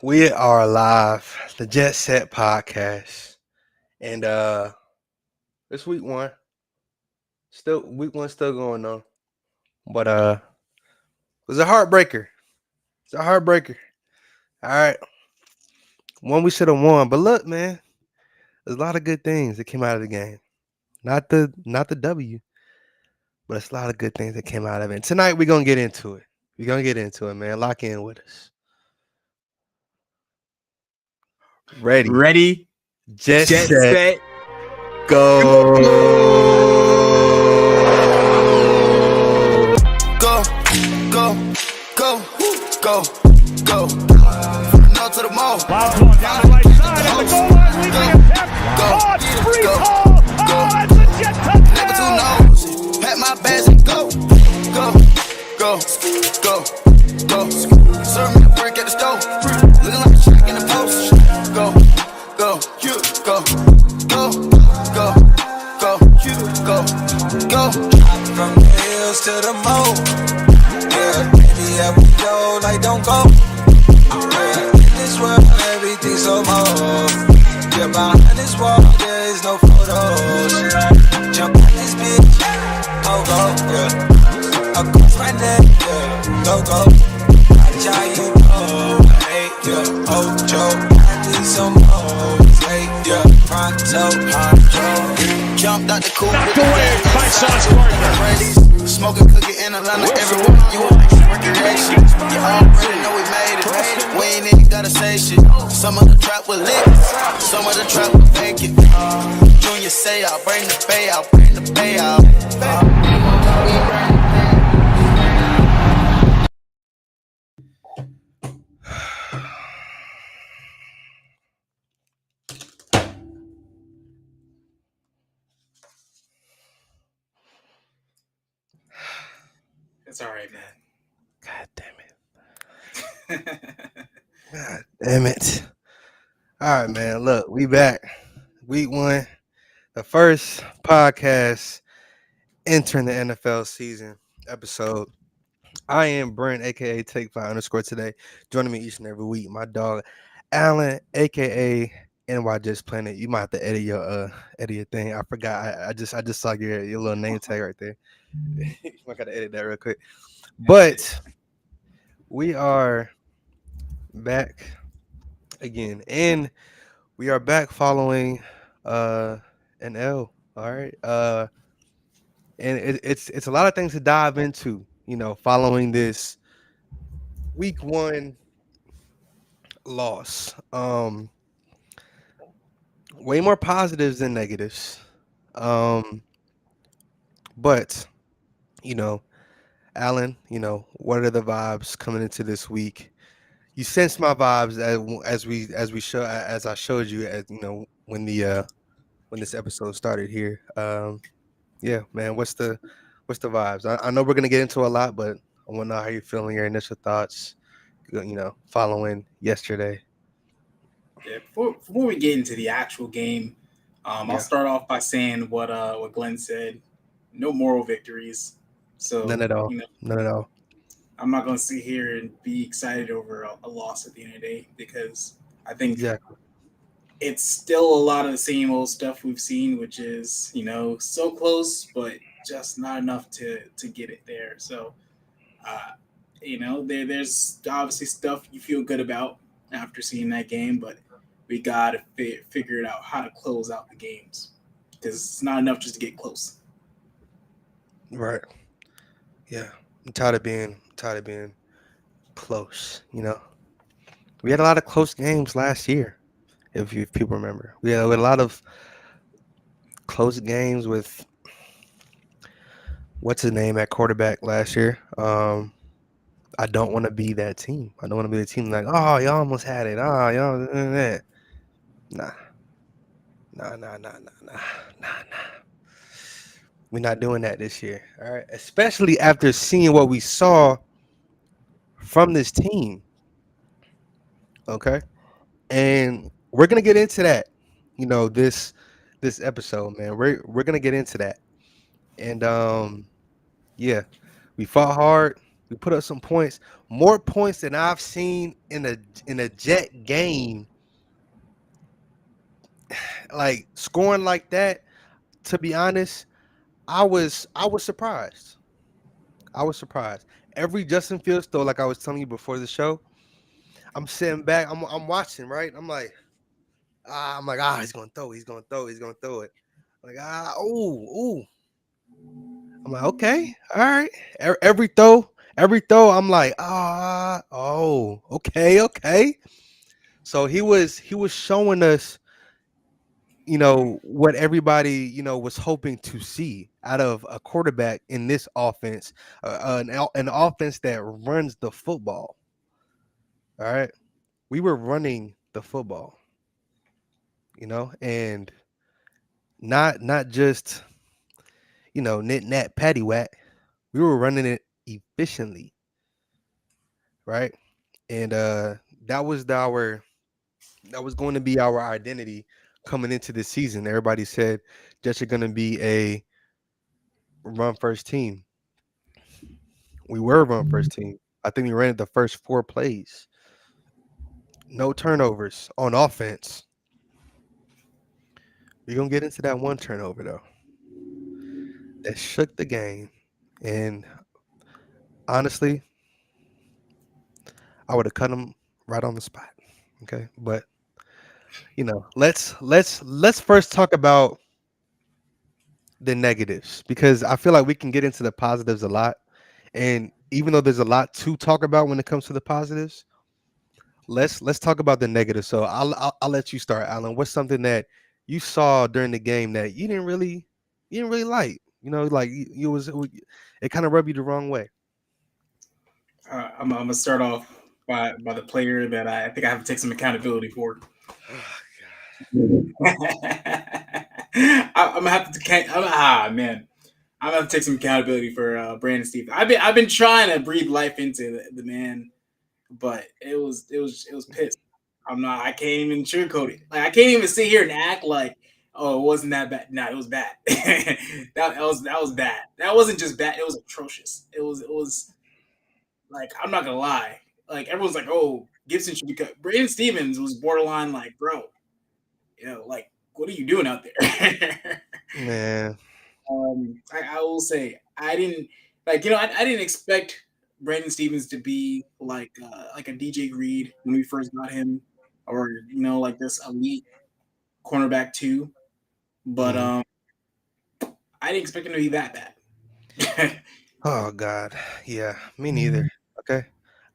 We are live, the Jet Set podcast, and it's week one. Still, week one still going on, but it was a heartbreaker. It's a heartbreaker. All right, one we should have won, but look, man, there's a lot of good things that came out of the game. Not the W, but it's a lot of good things that came out of it. And tonight we're gonna get into it. We're gonna get into it, man. Lock in with us. Ready, Ready, Jet jet Set, set, go. Go, go, go, go, go. No to the mall. Loud one down the right side at the goal line, leaving a tap. Oh, it's free call. Oh, it's a jet Never too touchdown. nosy. Pack my bags and go, go, go, go, go. Serve me a brick at the stove. Looking like a track in the post. Go, go, you go, go, go, go, you go, go. From the hills to the moon. Yeah, baby, yeah, we go like don't go. Yeah, in this world, everything's so more. Yeah, behind this wall, there is no photos. Jump on this bitch, oh go, yeah. Across my neck, yeah, go go. Watch how you go, hey, yeah. Oh, Joe, I need some more. Hey, yeah, pronto, hydro. Jumped out the coupe Knocked with the away gas by outside. Sauce Gardner. Smoking cookie in Atlanta, everyone you like recreation. You already know we made it. We ain't even gotta say shit. Some of the trap was lit, some of the trap was fake it. Junior say I'll bring the pay out, bring the pay out. It's all right, man. God damn it. God damn it. All right, man. Look, we back. Week one. The first podcast entering the NFL season episode. I am Brent, aka Take Five underscore today. Joining me each and every week, my dog Alan, aka NYJetsplanet. You might have to edit your thing. I forgot. I just saw your little name tag right there. I gotta edit that real quick. But we are back again, and we are back following an L. All right, and it's a lot of things to dive into. Following this week one loss, way more positives than negatives. Um, but you know, Alan, what are the vibes coming into this week? You sense my vibes as I showed you when this episode started here. Yeah, man, what's the vibes? I know we're gonna get into a lot, but I want to know how you're feeling, your initial thoughts, following yesterday. Yeah, before we get into the actual game, I'll Yeah, start off by saying what Glenn said. No moral victories. none So at all, none at all. I'm not going to sit here and be excited over a loss at the end of the day because I think Exactly. it's still a lot of the same old stuff we've seen, which is so close, but just not enough to get it there. So uh, there's obviously stuff you feel good about after seeing that game, but we got to figure it out how to close out the games because it's not enough just to get close. Right. Yeah. I'm tired of being close. We had a lot of close games last year. If people remember, we had a lot of close games with what's his name at quarterback last year. I don't want to be that team. I don't want to be the team like, oh, y'all almost had it. Oh, y'all that. Nah, nah. We're not doing that this year. All right. Especially after seeing what we saw from this team. Okay. And we're gonna get into that. This episode, man. We're gonna get into that. And yeah, we fought hard. We put up some points, more points than I've seen in a Jet game. Like scoring like that. To be honest, I was surprised. I was surprised. Every Justin Fields throw, like I was telling you before the show, I'm sitting back. I'm watching, right? I'm like, he's gonna throw, he's gonna throw it. Like, ooh. I'm like, okay, all right. Every throw, I'm like, okay. So he was showing us, what everybody, was hoping to see out of a quarterback in this offense, an offense that runs the football. All right, we were running the football, and not just knit nat patty whack. We were running it efficiently, right? And that was going to be our identity coming into the season. Everybody said Jets are going to be a run first team. We were a run first team. I think we ran it the first 4 plays. No turnovers on offense. We're going to get into that one turnover, though. That shook the game. And honestly, I would have cut him right on the spot. Okay. But, let's first talk about the negatives because I feel like we can get into the positives a lot. And even though there's a lot to talk about when it comes to the positives, let's talk about the negatives. So I'll let you start, Alan. What's something that you saw during the game that you didn't really like? Like it kind of rubbed you the wrong way. I'm gonna start off by the player that I think I have to take some accountability for. I'm gonna have to. Man, I'm gonna have to take some accountability for Brandon Stevens. I've been trying to breathe life into the man, but it was pissed. I'm not. I can't even sugarcoat it. Like I can't even sit here and act like, oh, it wasn't that bad. No, it was bad. That was bad. That wasn't just bad. It was atrocious. It was like I'm not gonna lie. Like everyone's like, oh, Gibson should be cut. Brandon Stevens was borderline like, bro, like what are you doing out there? Man, I will say I didn't I didn't expect Brandon Stevens to be like a DJ Reed when we first got him, or like this elite cornerback too. But mhm. I didn't expect him to be that bad. Oh God, yeah, me neither. Okay,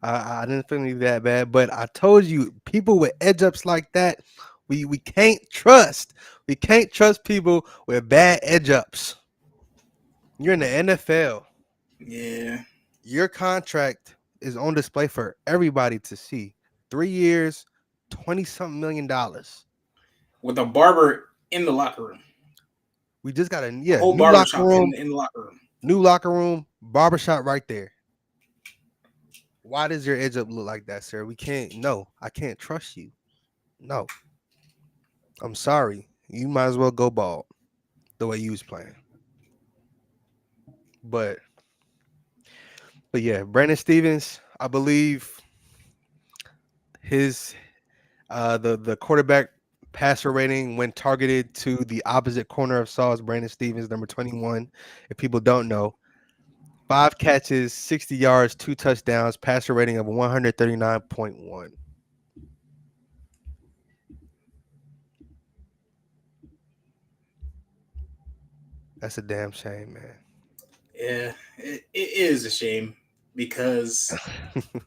I didn't feel me that bad, but I told you, people with edge ups like that, we can't trust. We can't trust people with bad edge ups. You're in the NFL. Yeah, Your contract is on display for everybody to see. 3 years, 20 something $1 million. with a barber in the locker room, We just got a whole barber shop in the locker room. new locker room, barbershop right there. Why does your edge up look like that, sir? We can't. No, I can't trust you. No, I'm sorry. You might as well go bald the way you was playing. But yeah, Brandon Stevens, I believe his the quarterback passer rating when targeted to the opposite corner of Saul's Brandon Stevens, number 21. If people don't know, 5 catches, 60 yards, 2 touchdowns, passer rating of 139.1. That's a damn shame, man. Yeah, it is a shame because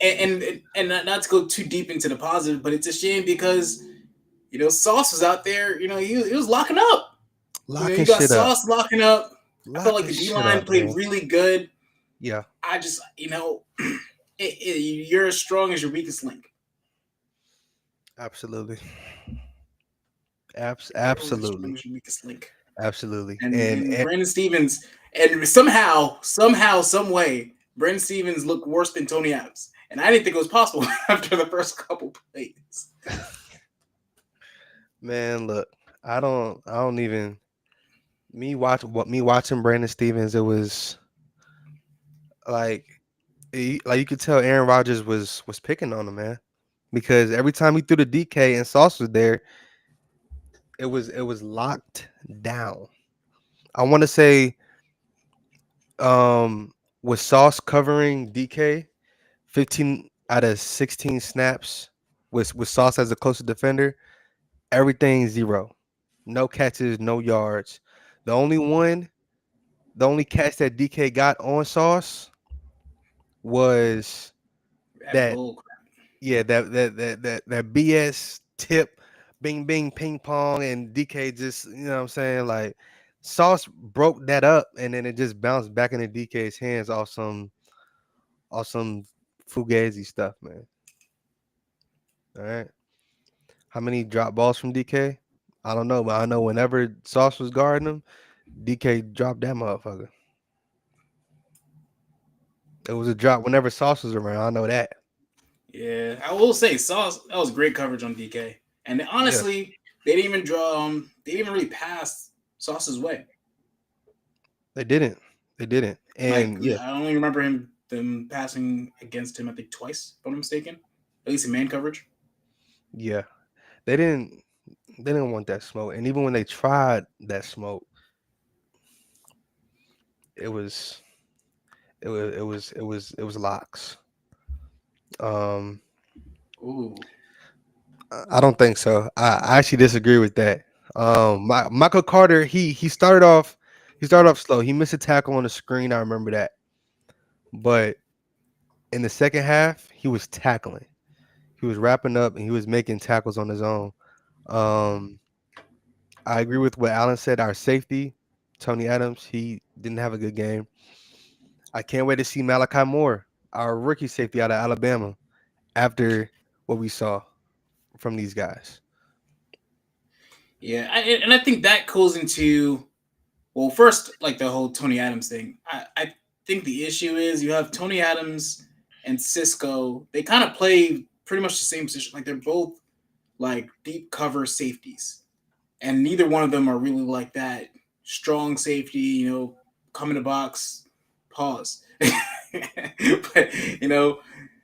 and not to go too deep into the positive, but it's a shame because Sauce was out there. He was locking up. You Locking got shit up. Sauce locking up. I felt like Locking the D shit line up, played man. really good. Yeah, I just you're as strong as your weakest link. absolutely. Everyone's as strong Absolutely. as your weakest link. Absolutely. And Brandon Stevens, and somehow, some way, Brandon Stevens looked worse than Tony Adams. And I didn't think it was possible after the first couple plays. man, look, I don't even me watching Brandon Stevens, it was like Like you could tell Aaron Rodgers was picking on him, man, because every time he threw the DK and Sauce was there, it was locked down. I want to say, um, with Sauce covering DK 15 out of 16 snaps, with Sauce as a closer defender, everything zero, no catches, no yards. The only one, the only catch that DK got on Sauce was That that bull. yeah, that BS tip, bing bing ping pong, and DK just what I'm saying, like Sauce broke that up, and then it just bounced back into DK's hands off some fugazi stuff, man. All right, how many drop balls from DK? I don't know, but I know whenever Sauce was guarding him, DK dropped that motherfucker. It was a drop whenever Sauce was around. I know that. Yeah, I will say Sauce, that was great coverage on DK. And Yeah, honestly, they didn't even draw they didn't even really pass Sauce's way. they didn't. They didn't. Like And yeah, I only remember them passing against him I think twice, if I'm not mistaken. At least in man coverage. yeah, they didn't. They didn't want that smoke. And even when they tried that smoke, it was it was locks. Um, Ooh. I don't think so. I actually disagree with that. Michael Carter, he started off slow. He missed a tackle on the screen. I remember that. But in the second half, he was tackling. He was wrapping up and he was making tackles on his own. Um, I agree with what Alan said. Our safety, Tony Adams, he didn't have a good game. I can't wait to see Malachi Moore, our rookie safety out of Alabama, after what we saw from these guys. Yeah, and I think that goes into well, first, like the whole Tony Adams thing. I think the issue is you have Tony Adams and Cisco. They kind of play pretty much the same position. Like they're both like deep cover safeties, and neither one of them are really like that strong safety. Come in the box, pause, but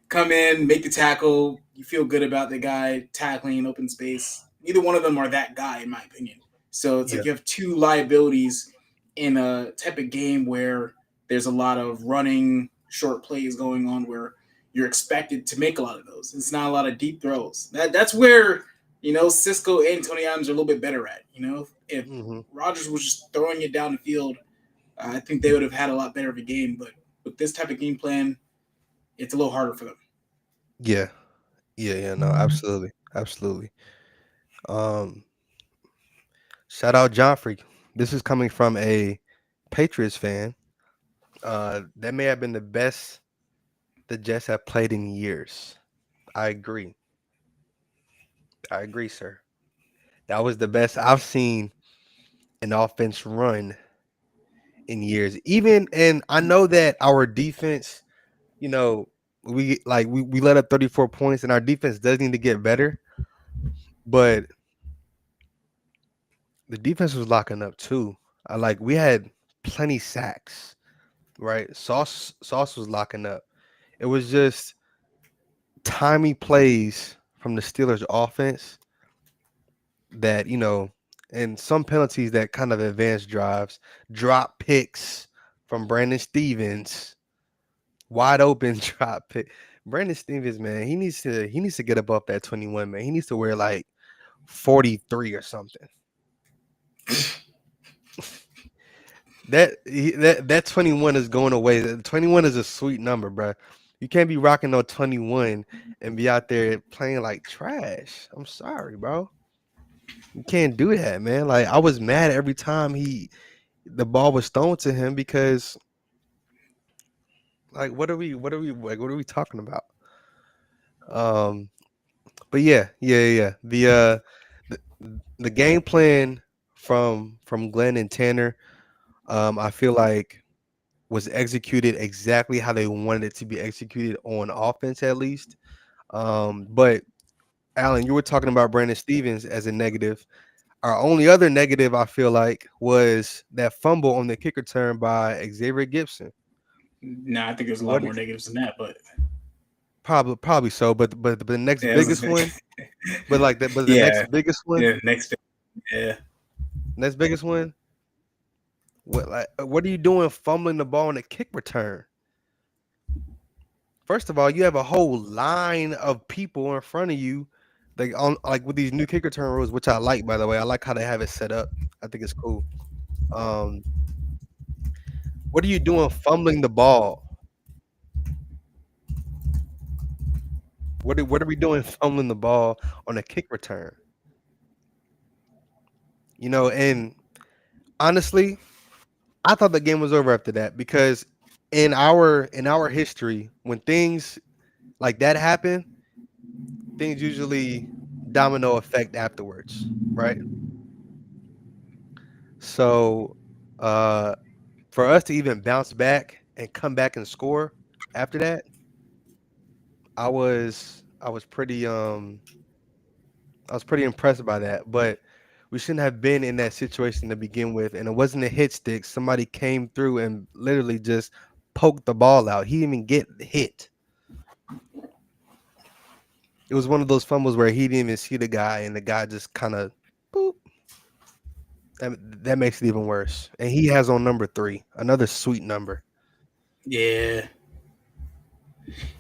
come in, make the tackle. You feel good about the guy tackling in open space. Neither one of them are that guy, in my opinion. So it's Yeah. like you have two liabilities in a type of game where there's a lot of running, short plays going on where you're expected to make a lot of those. It's not a lot of deep throws. That's where Cisco and Tony Adams are a little bit better at. If Hmm. Rodgers was just throwing it down the field, I think they would have had a lot better of a game. But with this type of game plan, it's a little harder for them. Yeah. Yeah. Yeah. No, absolutely. Absolutely. Um, Shout out Joffrey. This is coming from a Patriots fan. That may have been the best the Jets have played in years. I agree. I agree, sir. That was the best I've seen an offense run in years. Even and I know that our defense, you know, we let up 34 points and our defense does need to get better, but the defense was locking up too. We had plenty sacks, right? Sauce was locking up. It was just timely plays from the Steelers offense that, and some penalties that kind of advanced drives, drop picks from Brandon Stevens, wide open drop pick. Brandon Stevens, man, he needs to get above that 21, man. He needs to wear like 43 or something. That 21 is going away. 21 is a sweet number, bro. You can't be rocking no 21 and be out there playing like trash. I'm sorry, bro. You can't do that, man. Like I was mad every time the ball was thrown to him because like what are we talking about? Um but yeah. The game plan from Glenn and Tanner, I feel like was executed exactly how they wanted it to be executed on offense at least. But Alan, you were talking about Brandon Stevens as a negative. Our only other negative I feel like was that fumble on the kick return by Xavier Gibson. Nah, I think there's a What lot do more negatives than that, but probably so, but the next yeah, biggest one, but the yeah, next biggest one, yeah. Yeah, next biggest one. What are you doing fumbling the ball in a kick return? First of all, you have a whole line of people in front of you, like with these new kick return rules, which I like, by the way. I like how they have it set up. I think it's cool. Um, what are you doing fumbling the ball? What are we doing fumbling the ball on a kick return? And honestly, I thought the game was over after that because in our history, when things like that happen, things usually domino effect afterwards, right? So, uh, for us to even bounce back and come back and score after that, I was pretty impressed by that. But we shouldn't have been in that situation to begin with, and it wasn't a hit stick. Somebody came through and literally just poked the ball out. He didn't even get hit. It was one of those fumbles where he didn't even see the guy, and the guy just kind of boop. That makes it even worse. And he has on number 3, another sweet number. yeah,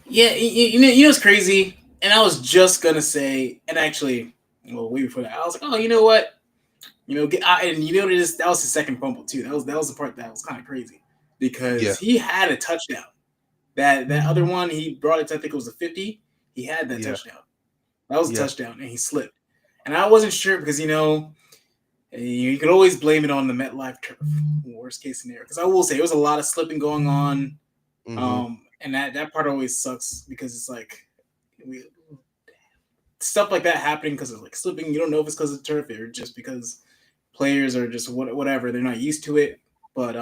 yeah. You know what's crazy? And I was just gonna say, and actually, well, way before that, I was like, oh, you know what? And you know this. That was his second fumble too. That was the part that was kind of crazy Yeah, because he had a touchdown. That other one he brought it to, I think it was a 50. He had that yeah, touchdown. That was a yeah, touchdown, and he slipped. And I wasn't sure because you could always blame it on the MetLife turf, worst case scenario. Because I will say there was a lot of slipping going on, hmm and that part always sucks because it's like stuff like that happening because of like slipping. You don't know if it's because of turf or just because players are just whatever, they're not used to it. But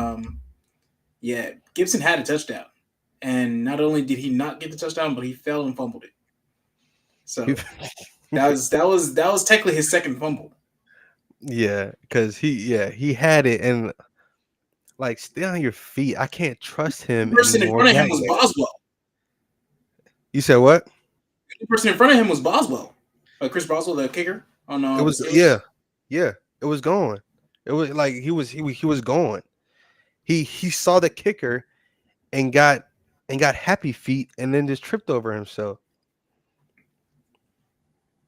yeah, Gibson had a touchdown, and not only did he not get the touchdown, but he fell and fumbled it. So that was technically his second fumble. yeah, because he had it, and like stay on your feet. I can't trust The him person in anymore. front of him That was game. Boswell. You said what? The person in front of him was Boswell. Chris Boswell, the kicker on It the was Steelers. yeah. It was going. It was like he was going. He saw the kicker and got happy feet and then just tripped over himself.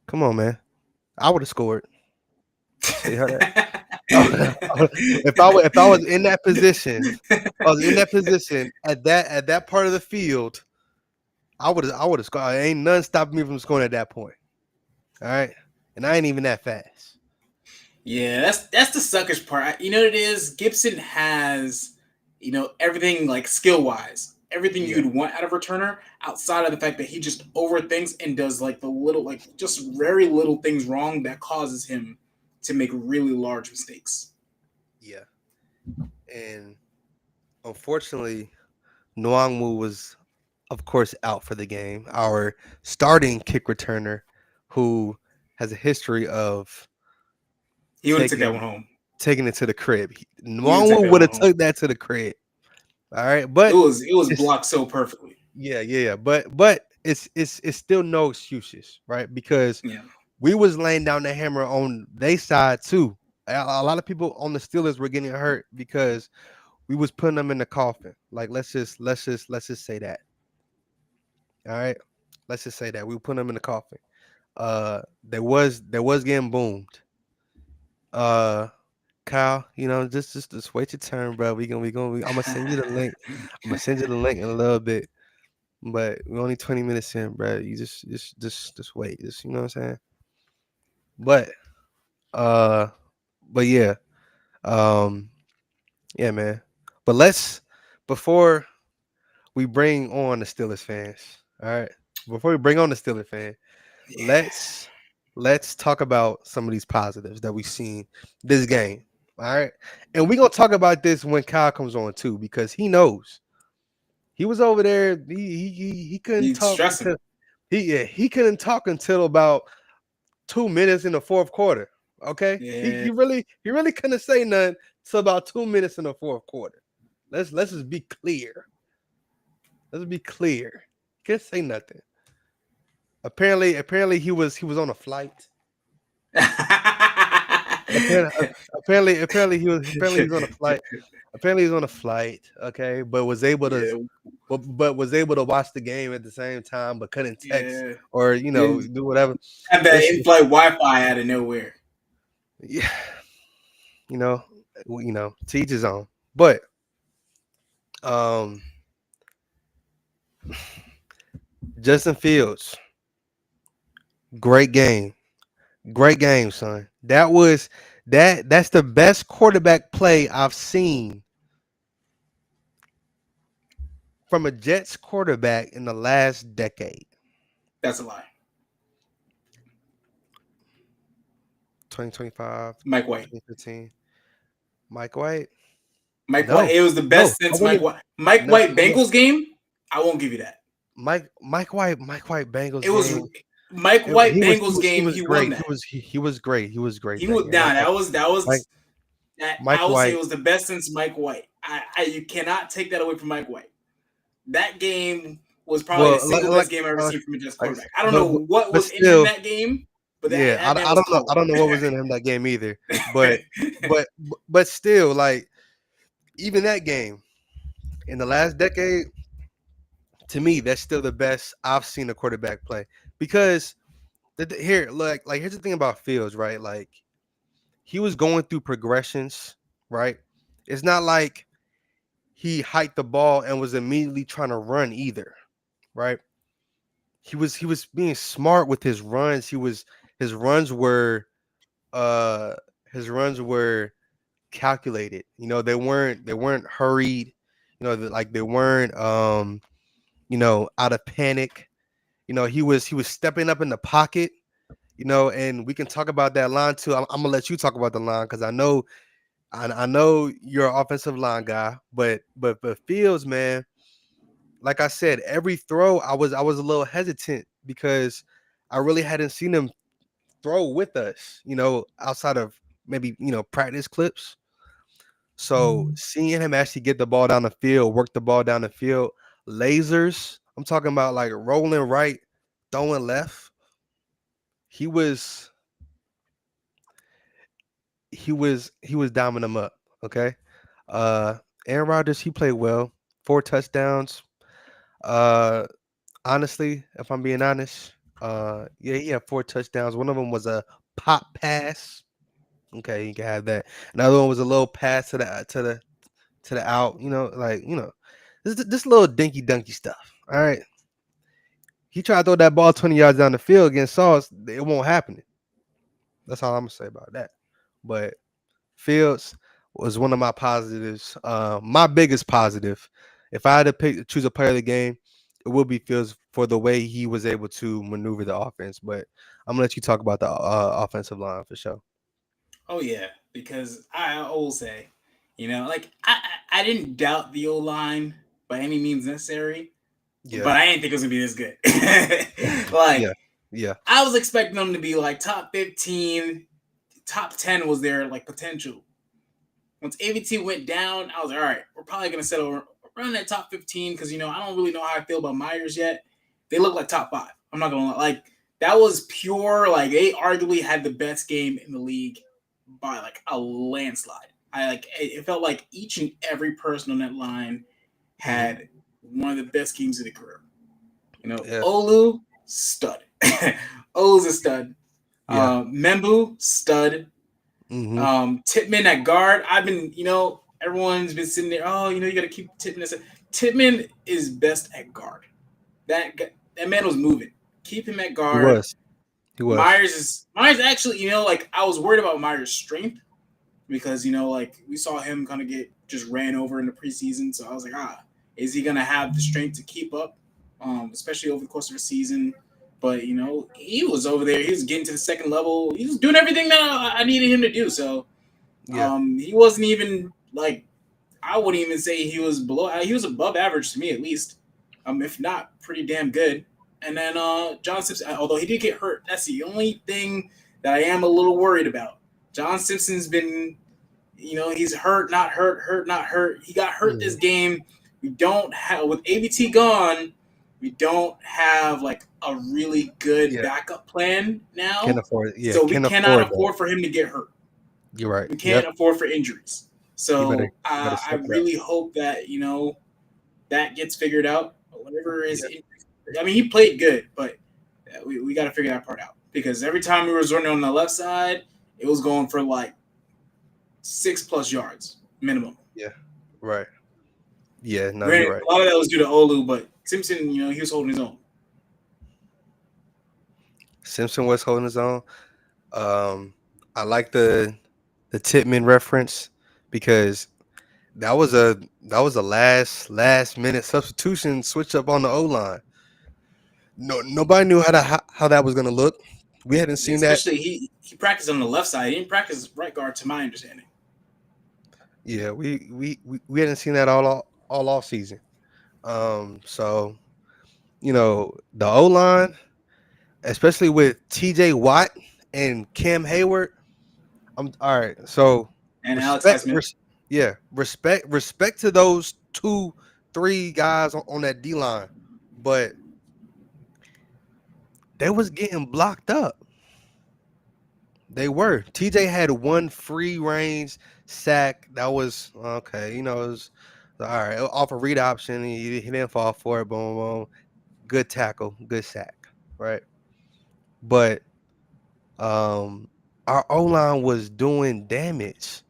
Come on, man. I would have scored. Tell you how that. If I was in that position, I was in that position at that part of the field, I would have scored. Ain't nothing stopping me from scoring at that point. All right, and I ain't even that fast. Yeah, that's the suckish part. You know what it is? Gibson has, everything like skill wise, everything Yeah, you'd want out of a returner, outside of the fact that he just overthinks and does like the little, like just very little things wrong that causes him to make really large mistakes. yeah, and unfortunately, Nwangwu was, of course, out for the game. Our starting kick returner, who has a history of He would have took that taking one home. taking it to the crib. He would have took Nwangwu that would one have home. took that to the crib. All right, It but was it was it's blocked so perfectly. yeah. But it's still no excuses, right? Because Yeah. we was laying down the hammer on their side too. A lot of people on the Steelers were getting hurt because we was putting them in the coffin. Like let's just say that. All right, let's just say that we put them in the coffin. There was getting boomed. Uh, Kyle, just wait your turn, bro. I'm gonna send you the link. I'm gonna send you the link in a little bit. But we're only 20 minutes in, bro. You just wait. Just you know what I'm saying? But uh but yeah. Um yeah, man. But before we bring on the Steelers fans, all right. Before we bring on the Steelers fan, Yeah. let's talk about some of these positives that we've seen this game. All right. And we're gonna talk about this when Kyle comes on too, because he knows. He was over there. He couldn't He's talk stressing. until he couldn't talk until about 2 minutes in the fourth quarter. Okay, he, Yeah. he really couldn't say nothing till about 2 minutes in the fourth quarter. Let's just be clear. Let's be clear. Can't say nothing. Apparently he was on a flight. Apparently he's on a flight. Apparently he's on a flight. Okay, but was able to Yeah, but was able to watch the game at the same time, but couldn't text yeah. or Didn't do whatever. have that It's in-flight Wi-Fi out of nowhere. yeah, you know, to each his own. But um, Justin Fields, great game. Great game, son. That's the best quarterback play I've seen from a Jets quarterback in the last decade. That's a lie. 2025, Mike White. 2015. Mike White. Mike No. White. It was the No. best I since wouldn't Mike White. Mike no, White no. Bengals game. I won't give you that. Mike White Bengals It was game. Mike White He Bengals he game. was He won great. that. He was great. He was great He that was game. down. Mike Mike I would say White. it was the best since Mike White. You cannot take that away from Mike White. That game was probably the Well, single best game I've ever seen from a Jets like, quarterback. I don't know what but was in him still, that game, but yeah, that man I was don't know. cold. I don't know what was in him that game either. But but still, like even that game in the last decade, to me, that's still the best I've seen a quarterback play. Because here, like here's the thing about Fields, right? Like he was going through progressions, right? It's not like he hiked the ball and was immediately trying to run either, right? He was being smart with his runs. His runs were uh his runs were calculated. They weren't hurried. Like they weren't out of panic. He was stepping up in the pocket. And we can talk about that line too. I'm gonna let you talk about the line because I know you're an offensive line guy, but Fields, man, like I said, every throw I was a little hesitant because I really hadn't seen him throw with us, outside of maybe practice clips. So seeing him actually get the ball down the field, work the ball down the field, lasers. I'm talking about like rolling right, throwing left. He was he was diming them up. Okay. Uh Aaron Rodgers, he played well. 4 touchdowns. Uh Honestly, if I'm being honest, yeah, he had 4 touchdowns. One of them was a pop pass. Okay, you can have that. Another one was a little pass to the out. This little dinky dunky stuff. All right, he tried to throw that ball 20 yards down the field against Sauce. It won't happen. That's all I'm gonna say about that. But Fields was one of my positives. My biggest positive. If I had to choose a player of the game, it would be Fields for the way he was able to maneuver the offense. But I'm gonna let you talk about the offensive line for sure. Oh yeah, because I will say, like I didn't doubt the O line by any means necessary, Yeah, but I didn't think it was gonna be this good. Like yeah, yeah, I was expecting them to be like top 15, top 10 was their like potential. Once AVT went down, I was like, all right, we're probably gonna settle around that top 15 because I don't really know how I feel about Myers yet. They look like top 5. I'm not gonna lie. Like that was pure. Like they arguably had the best game in the league by like a landslide. It felt like each and every person on that line had one of the best games of their career. yeah, Olu stud. Olu's a stud. yeah. Membu stud. Hmm. Titman at guard. Everyone's been sitting there. Oh, you got to keep Titman. Titman is best at guard. That man was moving. Keep him at He guard. was. He was. Myers actually, like I was worried about Myers' strength because like we saw him kind of get just ran over in the preseason. So I was like, is he gonna have the strength to keep up, especially over the course of a season? But he was over there. He was getting to the second level. He was doing everything that I needed him to do. So Yeah. he wasn't even like I wouldn't even say he was below. He was above average to me at least, if not pretty damn good. And then John Simpson, although he did get hurt, that's the only thing that I am a little worried about. John Simpson's been, he's hurt, not hurt, hurt, not hurt. He got hurt this game, we don't have with ABT gone. We don't have like a really good Yeah, backup plan can't now, afford. Yeah, so we can't cannot afford that. afford for him to get hurt. You're right. We Yep. can't afford for injuries. You better So I step it up. really hope that that gets figured out. Whatever is, Yeah. I mean, he played good, but we got to figure that part out because every time we were running on the left side, it was going for like 6+ yards minimum. Yeah. Right. Yeah. No, you're Granted, right. a lot of that was due to Olu, but Simpson, he was holding his own. Simpson was holding his own. I like the Titman reference because that was a last minute substitution switch up on the O line. No, nobody knew how that was gonna look. We hadn't Yeah, seen that. especially he practiced on the left side. He didn't practice right guard, to my understanding. Yeah, we hadn't seen that all off season. So the O line, especially with T.J. Watt and Cam Hayward. I'm all right. So And Alex respect, Highsmith. yeah, respect to those 2, 3 guys on that D line, but they was getting blocked up. They were. TJ had one free range sack that was okay. It was all right off a read option. He didn't fall for it. Boom, boom. Good tackle, good sack, right? But our O line was doing damage.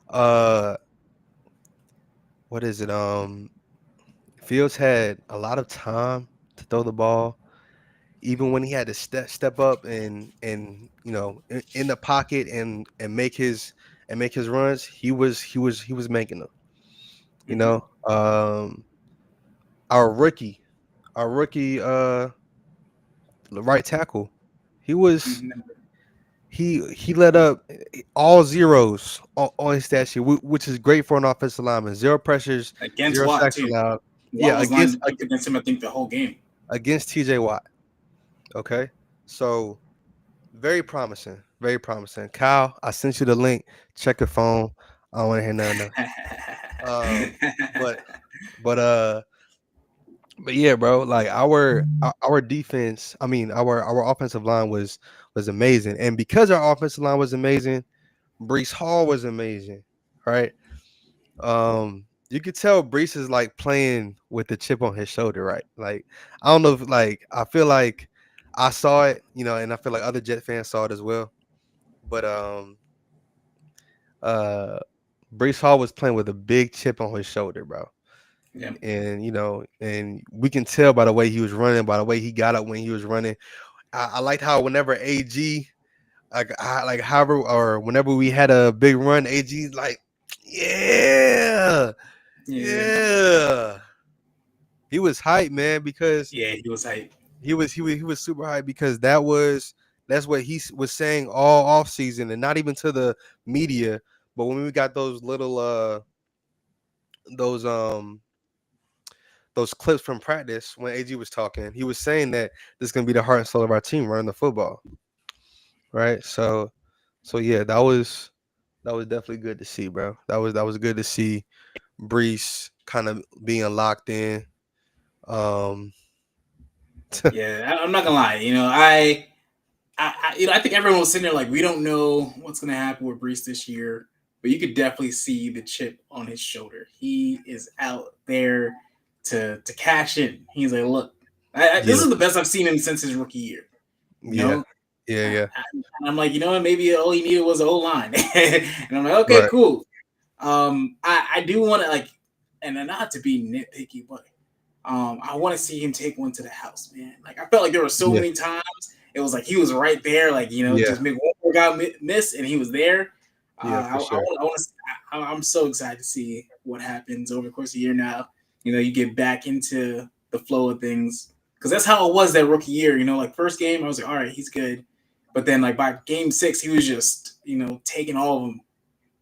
Uh, what is it? Fields had a lot of time to throw the ball, even when he had to step up and in the pocket and make his runs. He was making them. You Mm-hmm. know, our rookie, our rookie, right tackle, he was Mm-hmm. he let up all zeros on his stat sheet, which is great for an offensive lineman. 0 pressures, Against 0 Watt sacks too. allowed. Watt Yeah, was lined up against him, I think, the whole game. against TJ Watt. Okay, so very promising, very promising. Kyle, I sent you the link. Check your phone. I don't want to hear nothing else. Um, but but but yeah, bro. Like our defense, I mean our offensive line was amazing, and because our offensive line was amazing, Brees Hall was amazing, right? You could tell Brees is like playing with the chip on his shoulder, right? Like I don't know if like I feel like I saw it, and I feel like other Jet fans saw it as well. But uh Brees Hall was playing with a big chip on his shoulder, bro. Yeah. And we can tell by the way he was running, by the way he got up when he was running. I liked how whenever AG, like however, or whenever we had a big run, AG like, yeah, Yeah. yeah. He was hype, man, because Yeah, he was hype. he was super hype because that's what he was saying all off season, and not even to the media, but when we got those little those um those clips from practice when AG was talking, he was saying that this is gonna be the heart and soul of our team running the football, right? So yeah, that was definitely good to see, bro. That was good to see Brees kind of being locked in. Um, Yeah, I'm not gonna lie. I think everyone was sitting there like, we don't know what's gonna happen with Brees this year, but you could definitely see the chip on his shoulder. He is out there to cash in. He's like, look, this yeah, is the best I've seen him since his rookie year. You yeah, know, yeah. and I'm like, maybe all he needed was an O line, and I'm like, okay, Right. cool. I do want to and not to be nitpicky, but I want to see him take one to the house, man. Like I felt like there were so Yeah, many times it was like he was right there, like yeah, just make one more guy miss, and he was there. yeah, for sure. I'm so excited to see what happens over the course of the year. Now, you get back into the flow of things because that's how it was that rookie year. Like first game, I was like, all right, he's good, but then like by game 6, he was just taking all of them.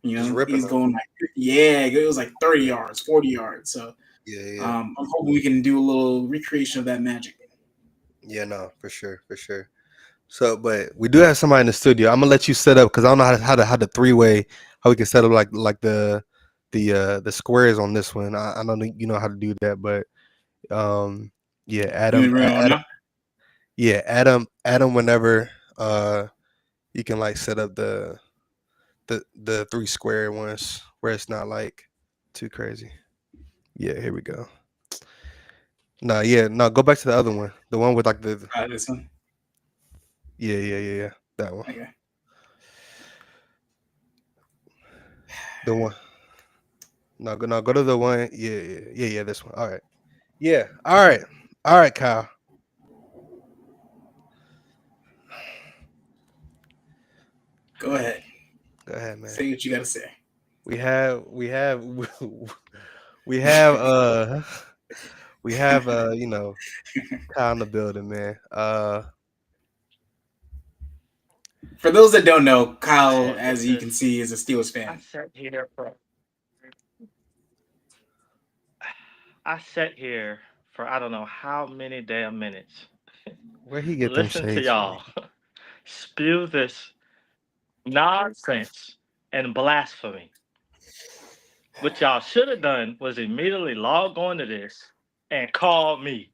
Just ripping He's them. going like, yeah, it was like 30 yards, 40 yards. So Yeah, yeah, I'm hoping we can do a little recreation of that magic. yeah. No, for sure, for sure. So, but we do have somebody in the studio. I'm gonna let you set up because I don't know how to 3-way, how we can set up like the squares on this one. I don't know you know how to do that, but yeah, You mean real now? Adam whenever you can like set up the 3 square ones where it's not like too crazy. Yeah, here we go. No, go back to the other one. The one with like This one. yeah. That one. Okay. The one. No, go to the one. Yeah, this one. All right. Yeah. All right, Kyle. Go ahead. Go ahead, man. Say what you gotta say. We have we have we have you know, Kyle in the building, man. For those that don't know, Kyle, as you can see, is a Steelers fan. I sat here for I don't know how many damn minutes. Where he get them Listen to shades y'all spew this nonsense and blasphemy. What y'all should have done was immediately log on to this and call me.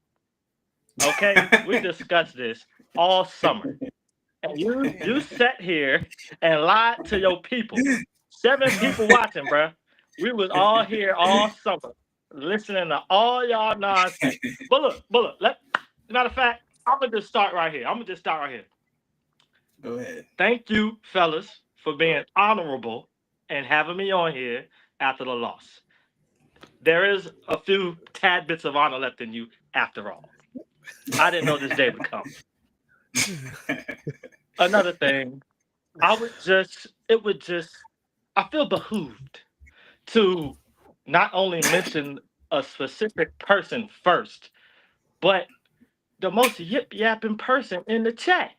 Okay? We discussed this all summer. And you sat here and lied to your people. 7 people watching, bruh. We was all here all summer listening to all y'all nonsense. But look, matter of fact, I'm gonna just start right here. Go ahead. Thank you, fellas, for being honorable and having me on here after the loss. There is a few tad bits of honor left in you after all. I didn't know this day would come. Another thing, I feel behooved to not only mention a specific person first, but the most yip yapping person in the chat.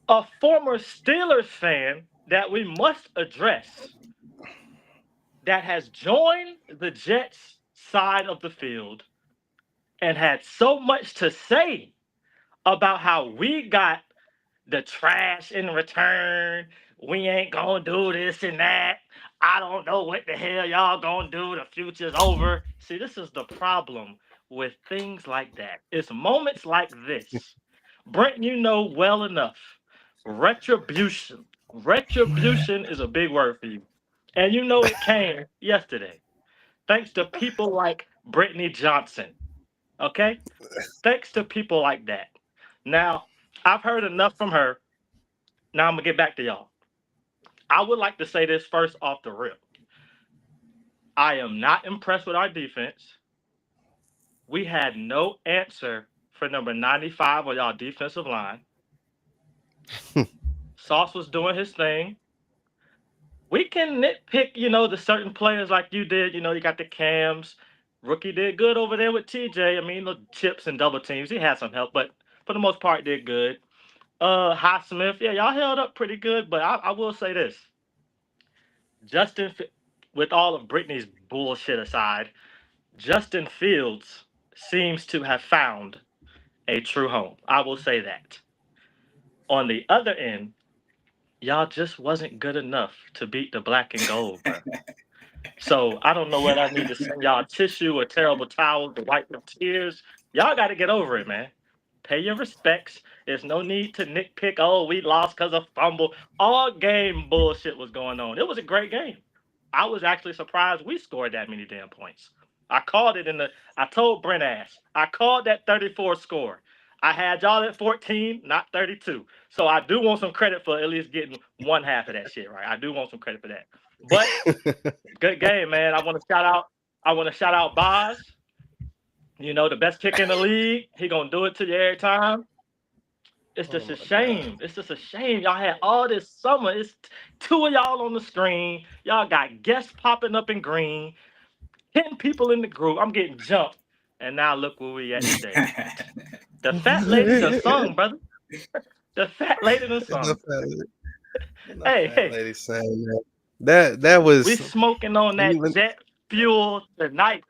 A former Steelers fan that we must address that has joined the Jets side of the field and had so much to say about how we got the trash in return. We ain't gonna do this and that. I don't know what the hell y'all gonna do. The future's over. See, this is the problem with things like that. It's moments like this. Brent, you know well enough. Retribution. Retribution is a big word for you. And you know it came yesterday. Thanks to people like Brittany Johnson. Okay? Thanks to people like that. Now, I've heard enough from her. Now I'm gonna get back to y'all. I would like to say this first off the rip. I am not impressed with our defense. We had no answer for number 95 on y'all defensive line. Sauce was doing his thing. We can nitpick, the certain players like you did. You got the Cams. Rookie did good over there with TJ. I mean, the chips and double teams. He had some help, but for the most part, did good. Highsmith, yeah, y'all held up pretty good, but I will say this. With all of Brittany's bullshit aside, Justin Fields seems to have found a true home. I will say that. On the other end, y'all just wasn't good enough to beat the black and gold, bro. So I don't know whether I need to send y'all tissue or terrible towels to wipe them tears. Y'all got to get over it, man. Pay your respects. There's no need to nitpick. Oh, we lost because of fumble. All game bullshit was going on. It was a great game. I was actually surprised we scored that many damn points. I called it I told Brent Ash, I called that 34 score. I had y'all at 14, not 32. So I do want some credit for at least getting one half of that shit right. I do want some credit for that. But good game, man. I want to shout out Boz. The best kicker in the league. He gonna do it to you every time. It's just a shame. God. It's just a shame. Y'all had all this summer. It's 2 of y'all on the screen. Y'all got guests popping up in green. 10 people in the group. I'm getting jumped. And now look where we at today. The fat lady done sung, brother. The fat lady done sung. Hey. Lady saying that. That was. We smoking on that jet fuel tonight.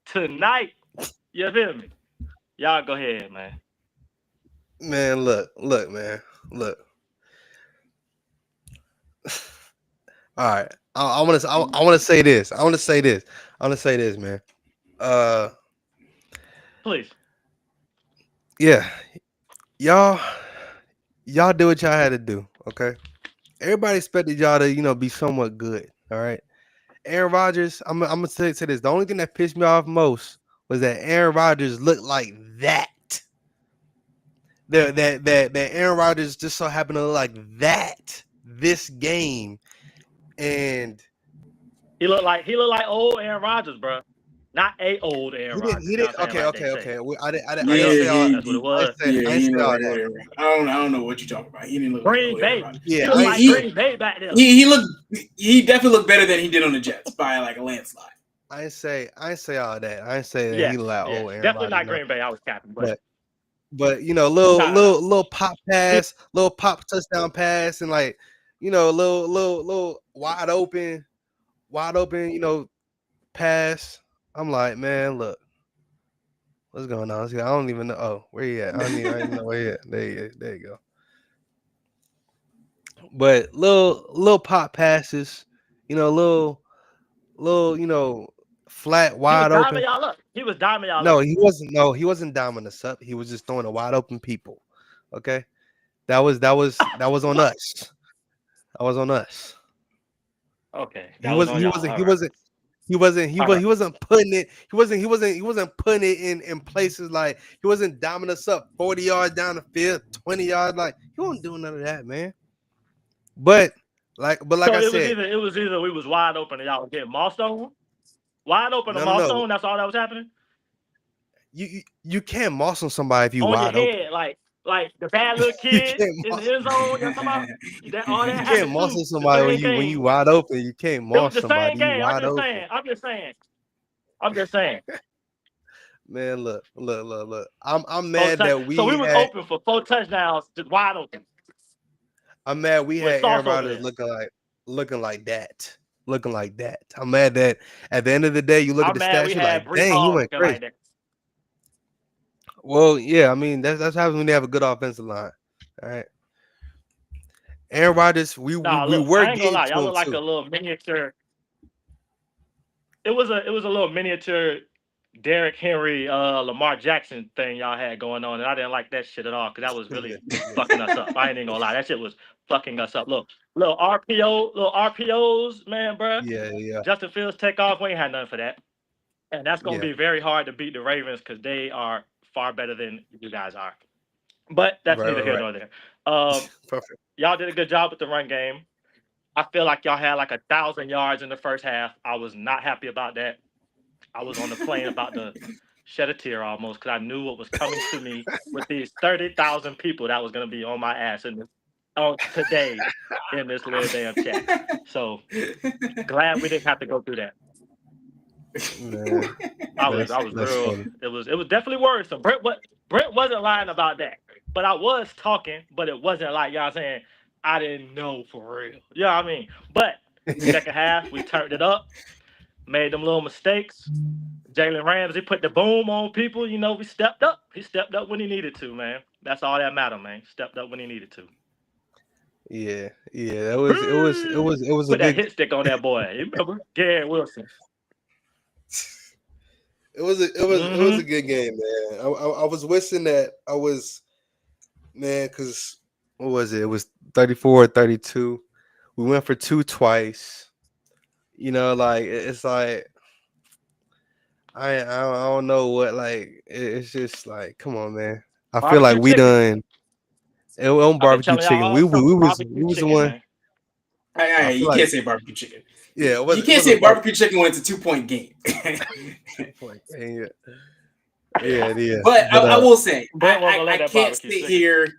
Tonight. You feel me? Y'all go ahead, man. Man, look, man. Look. All right. I want to. I want to say this. I want to say this. I want to say this, man. Uh, Please. yeah, y'all, y'all do what y'all had to do. Okay. Everybody expected y'all to, be somewhat good. All right. Aaron Rodgers. I'm gonna say this. The only thing that pissed me off most was that Aaron Rodgers looked like that. That Aaron Rodgers just so happened to look like that this game, and He looked like old Aaron Rodgers, bro. Not a old Aaron Rodgers. he You know didn't. what I'm saying? Okay, Like they okay, say. okay. I didn't Yeah, say all. That's what it was. he I didn't didn't say look all like that. old. I don't know what you're talking about. He didn't look like Green old Aaron Bay. Rodgers. Yeah, He looked like Green Bay back then. He definitely looked better than he did on the Jets by like a landslide. I didn't say all that. I didn't say that he Yes, looked like yes. old Aaron Definitely Rodgers. not No, Green Bay. I was capping, but no. little pop pass, little pop touchdown pass, and like little wide open, pass. I'm like, man, look, what's going on? I don't even know. Oh, where you at? I don't even know where you at. There you go. But little pop passes, little, flat, He was wide diming open. y'all up. He was diming y'all No, up. he wasn't. No, he wasn't doming us up. He was just throwing a wide open people. Okay, that was on What? us. That was on us. Okay, He that was wasn't. on He y'all. wasn't. All He right. wasn't. He wasn't. All right. He wasn't putting it. He wasn't putting it in places like he wasn't doming us up 40 yards down the field, 20 yards. Like he wasn't doing none of that, man. But like So I said, it was either we was wide open and y'all was getting mossed on. Wide open and mossed no. on. That's all that was happening. You can't moss on somebody if you On your wide open. head, like the bad little You kid can't in the moss. end zone. You know what I'm talking about? That all You that can't happened moss too. on The somebody same when you game. wide open. You can't It was moss the same somebody. You game. I'm wide just open. saying. I'm just saying. I'm just saying. Man, look. I'm Four mad touch. that So we we was had. open for 4 touchdowns, just wide open I'm mad we with had sauce Aaron over Rodgers there. looking like that. Looking like that. I'm mad that at the end of the day, you look at I'm the mad stats, we you're like, had Brees dang, he Hall went looking crazy. like that. Well, yeah, I mean that's what happens when they have a good offensive line. All right. Aaron Rodgers, Nah, we look, were I ain't gonna getting lie. Y'all to him look like too. a little miniature. It was a little miniature Derrick Henry, Lamar Jackson thing y'all had going on, and I didn't like that shit at all because that was Yeah, really fucking us up. I ain't even gonna lie, that shit was fucking us up. Look, little RPOs, man, bro. yeah. Justin Fields take off. We ain't had nothing for that, and that's gonna Yeah. be very hard to beat the Ravens because they are far better than you guys are. But that's neither here Right. nor there. Um, Perfect. y'all did a good job with the run game. I feel like y'all had like 1,000 yards in the first half. I was not happy about that. I was on the plane about to shed a tear almost because I knew what was coming to me with these 30,000 people that was going to be on my ass on today in this little damn chat. So glad we didn't have to go through that. Man, I was that's real. funny. It was definitely worrisome. Brent wasn't lying about that, but I was talking, but it wasn't like y'all saying I didn't know for real. You know what I mean? But second half we turned it up, made them little mistakes. Jalen Ramsey put the boom on people. You know, we stepped up. He stepped up when he needed to, man. That's all that mattered, man. Stepped up when he needed to. Yeah. It was a Put that good hit stick on that boy. You remember? Garrett Wilson. it was a good game, man. I was wishing that I was, man, because what was it? It was 34-32. We went for two twice. Like it's like I don't know what, like it's just like, come on, man. I feel like Barbecue we chicken. done it on I've been barbecue telling y'all chicken. all summer. We Barbecue was the chicken, one. man. I feel You like, can't say barbecue chicken. yeah, You it can't say wasn't barbecue. barbecue chicken when it's a 2-point game. Like, yeah. But But I will say, Brent wasn't gonna I let that can't barbecue sit chicken. here.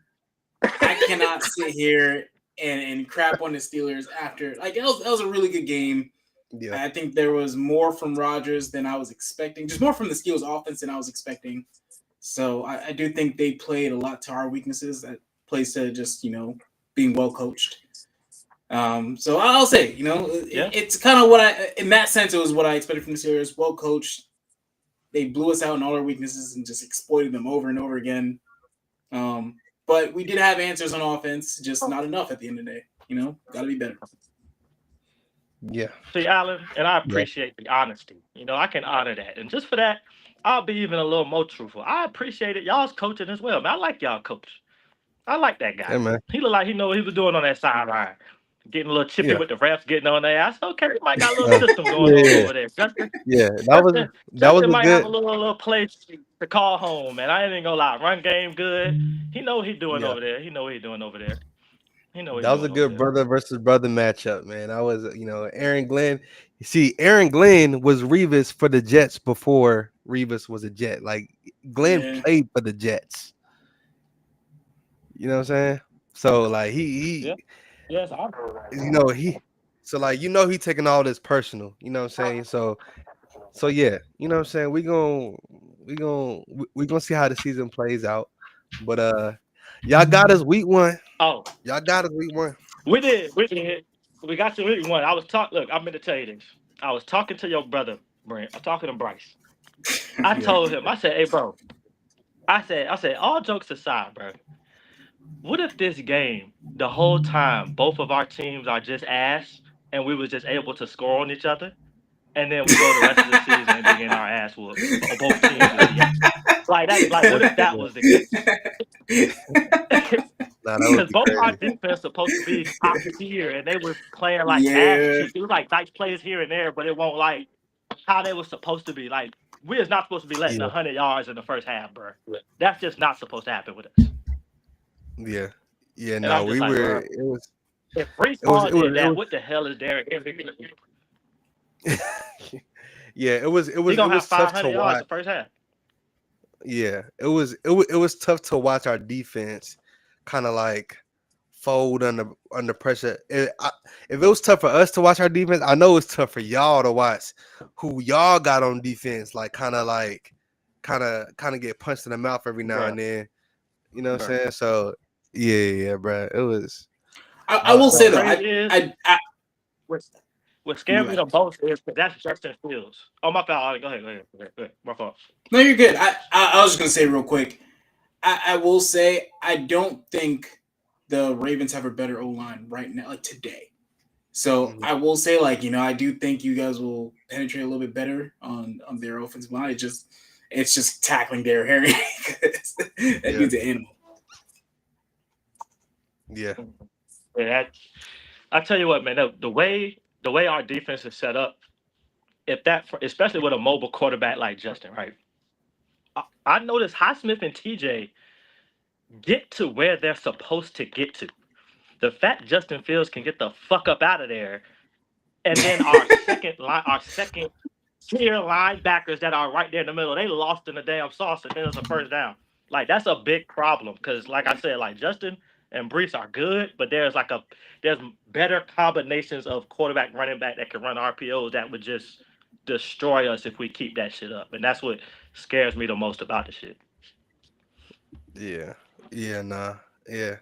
I cannot sit here and crap on the Steelers after, like, that was a really good game. yeah, I think there was more from Rodgers than I was expecting, just more from the Steelers offense than I was expecting. So I do think they played a lot to our weaknesses. That plays to just, being well coached. So I'll say, Yeah. it's kind of in that sense, it was what I expected from the Steelers. Well coached. They blew us out in all our weaknesses and just exploited them over and over again. But we did have answers on offense, just not enough at the end of the day. Got to be better. Yeah. See, Alan, and I Yeah. appreciate the honesty. You know, I can honor that. And just for that, I'll be even a little more truthful. I appreciate it. Y'all's coaching as well, man. I like y'all coach. I like that guy. Yeah, man. He looked like he know what he was doing on that sideline. Getting a little chippy Yeah. with the refs, getting on their ass. Okay, he might got a little Uh, system going on yeah. over there. Justin, Yeah. Justin, That was Justin a might have a good. little play to call home, man. I ain't even gonna lie. Run game good. He know what he doing Yeah. over there. He know what he doing over there. He know what he That was a doing over good there. brother versus brother matchup, man. I was, Aaron Glenn. You see, Aaron Glenn was Revis for the Jets before Revis was a Jet. Like Glenn Yeah. played for the Jets. You know what I'm saying? So like Yeah. Yes, I know that. he so like he taking all this personal. You know what I'm saying? So yeah, you know what I'm saying? We gonna see how the season plays out. But y'all got us week 1. Oh, Y'all got us week 1. we did. We did. We got to week one. I was talking. Look, I'm going to tell you this. I was talking to your brother, Brent. I'm talking to Bryce. I Yeah. told him. I said, "Hey, bro." I said, all jokes aside, bro. What if this game, the whole time, both of our teams are just ass, and we was just able to score on each other, and then we go the rest of the season and begin our ass whooped, or both teams just be ass. Like that. Like, Yeah, what if that yeah. was the case? Nah, that would Because be both our crazy. defense supposed to be top tier, and they was playing like ass Yeah. cheeks. It was like nice plays here and there, but it won't like how they was supposed to be. Like we is not supposed to be letting Yeah, 100 yards in the first half, bro. That's just not supposed to happen with us. yeah, yeah. And No, I'm just we like, were. bro, if Brees It was, Hall it was, did it that, was. what the hell is Derrick Henry gonna do? Yeah, He it gonna have was tough to 500 yards watch. the first half. Yeah, it was tough to watch our defense kind of like fold under pressure. If it was tough for us to watch our defense, I know it's tough for y'all to watch who y'all got on defense. Kind of get punched in the mouth every now Bro, and then. You know what I'm bro. saying? So yeah, bro. It was. I will say What's though, crazy is I what what go scared me ahead. the most is that that's Justin Fields. Oh my fault. Go ahead. My fault. No, you're good. I was just gonna say real quick. I will say I don't think the Ravens have a better O line right now, like today. So Mhm. I will say, like, I do think you guys will penetrate a little bit better on their offensive line. It's just tackling Derrick Henry. That Yeah, dude's an animal. yeah, Yeah, I tell you what, man. The way our defense is set up, if that, especially with a mobile quarterback like Justin, right? I noticed Highsmith and TJ get to where they're supposed to get to. The fact Justin Fields can get the fuck up out of there, and then our second tier linebackers that are right there in the middle, they lost in the damn sauce, and then it's a first down. Like that's a big problem because, like I said, like Justin and Brees are good, but there's better combinations of quarterback, running back that can run RPOs that would just destroy us if we keep that shit up, and that's what scares me the most about the shit. yeah, yeah. Nah, yeah.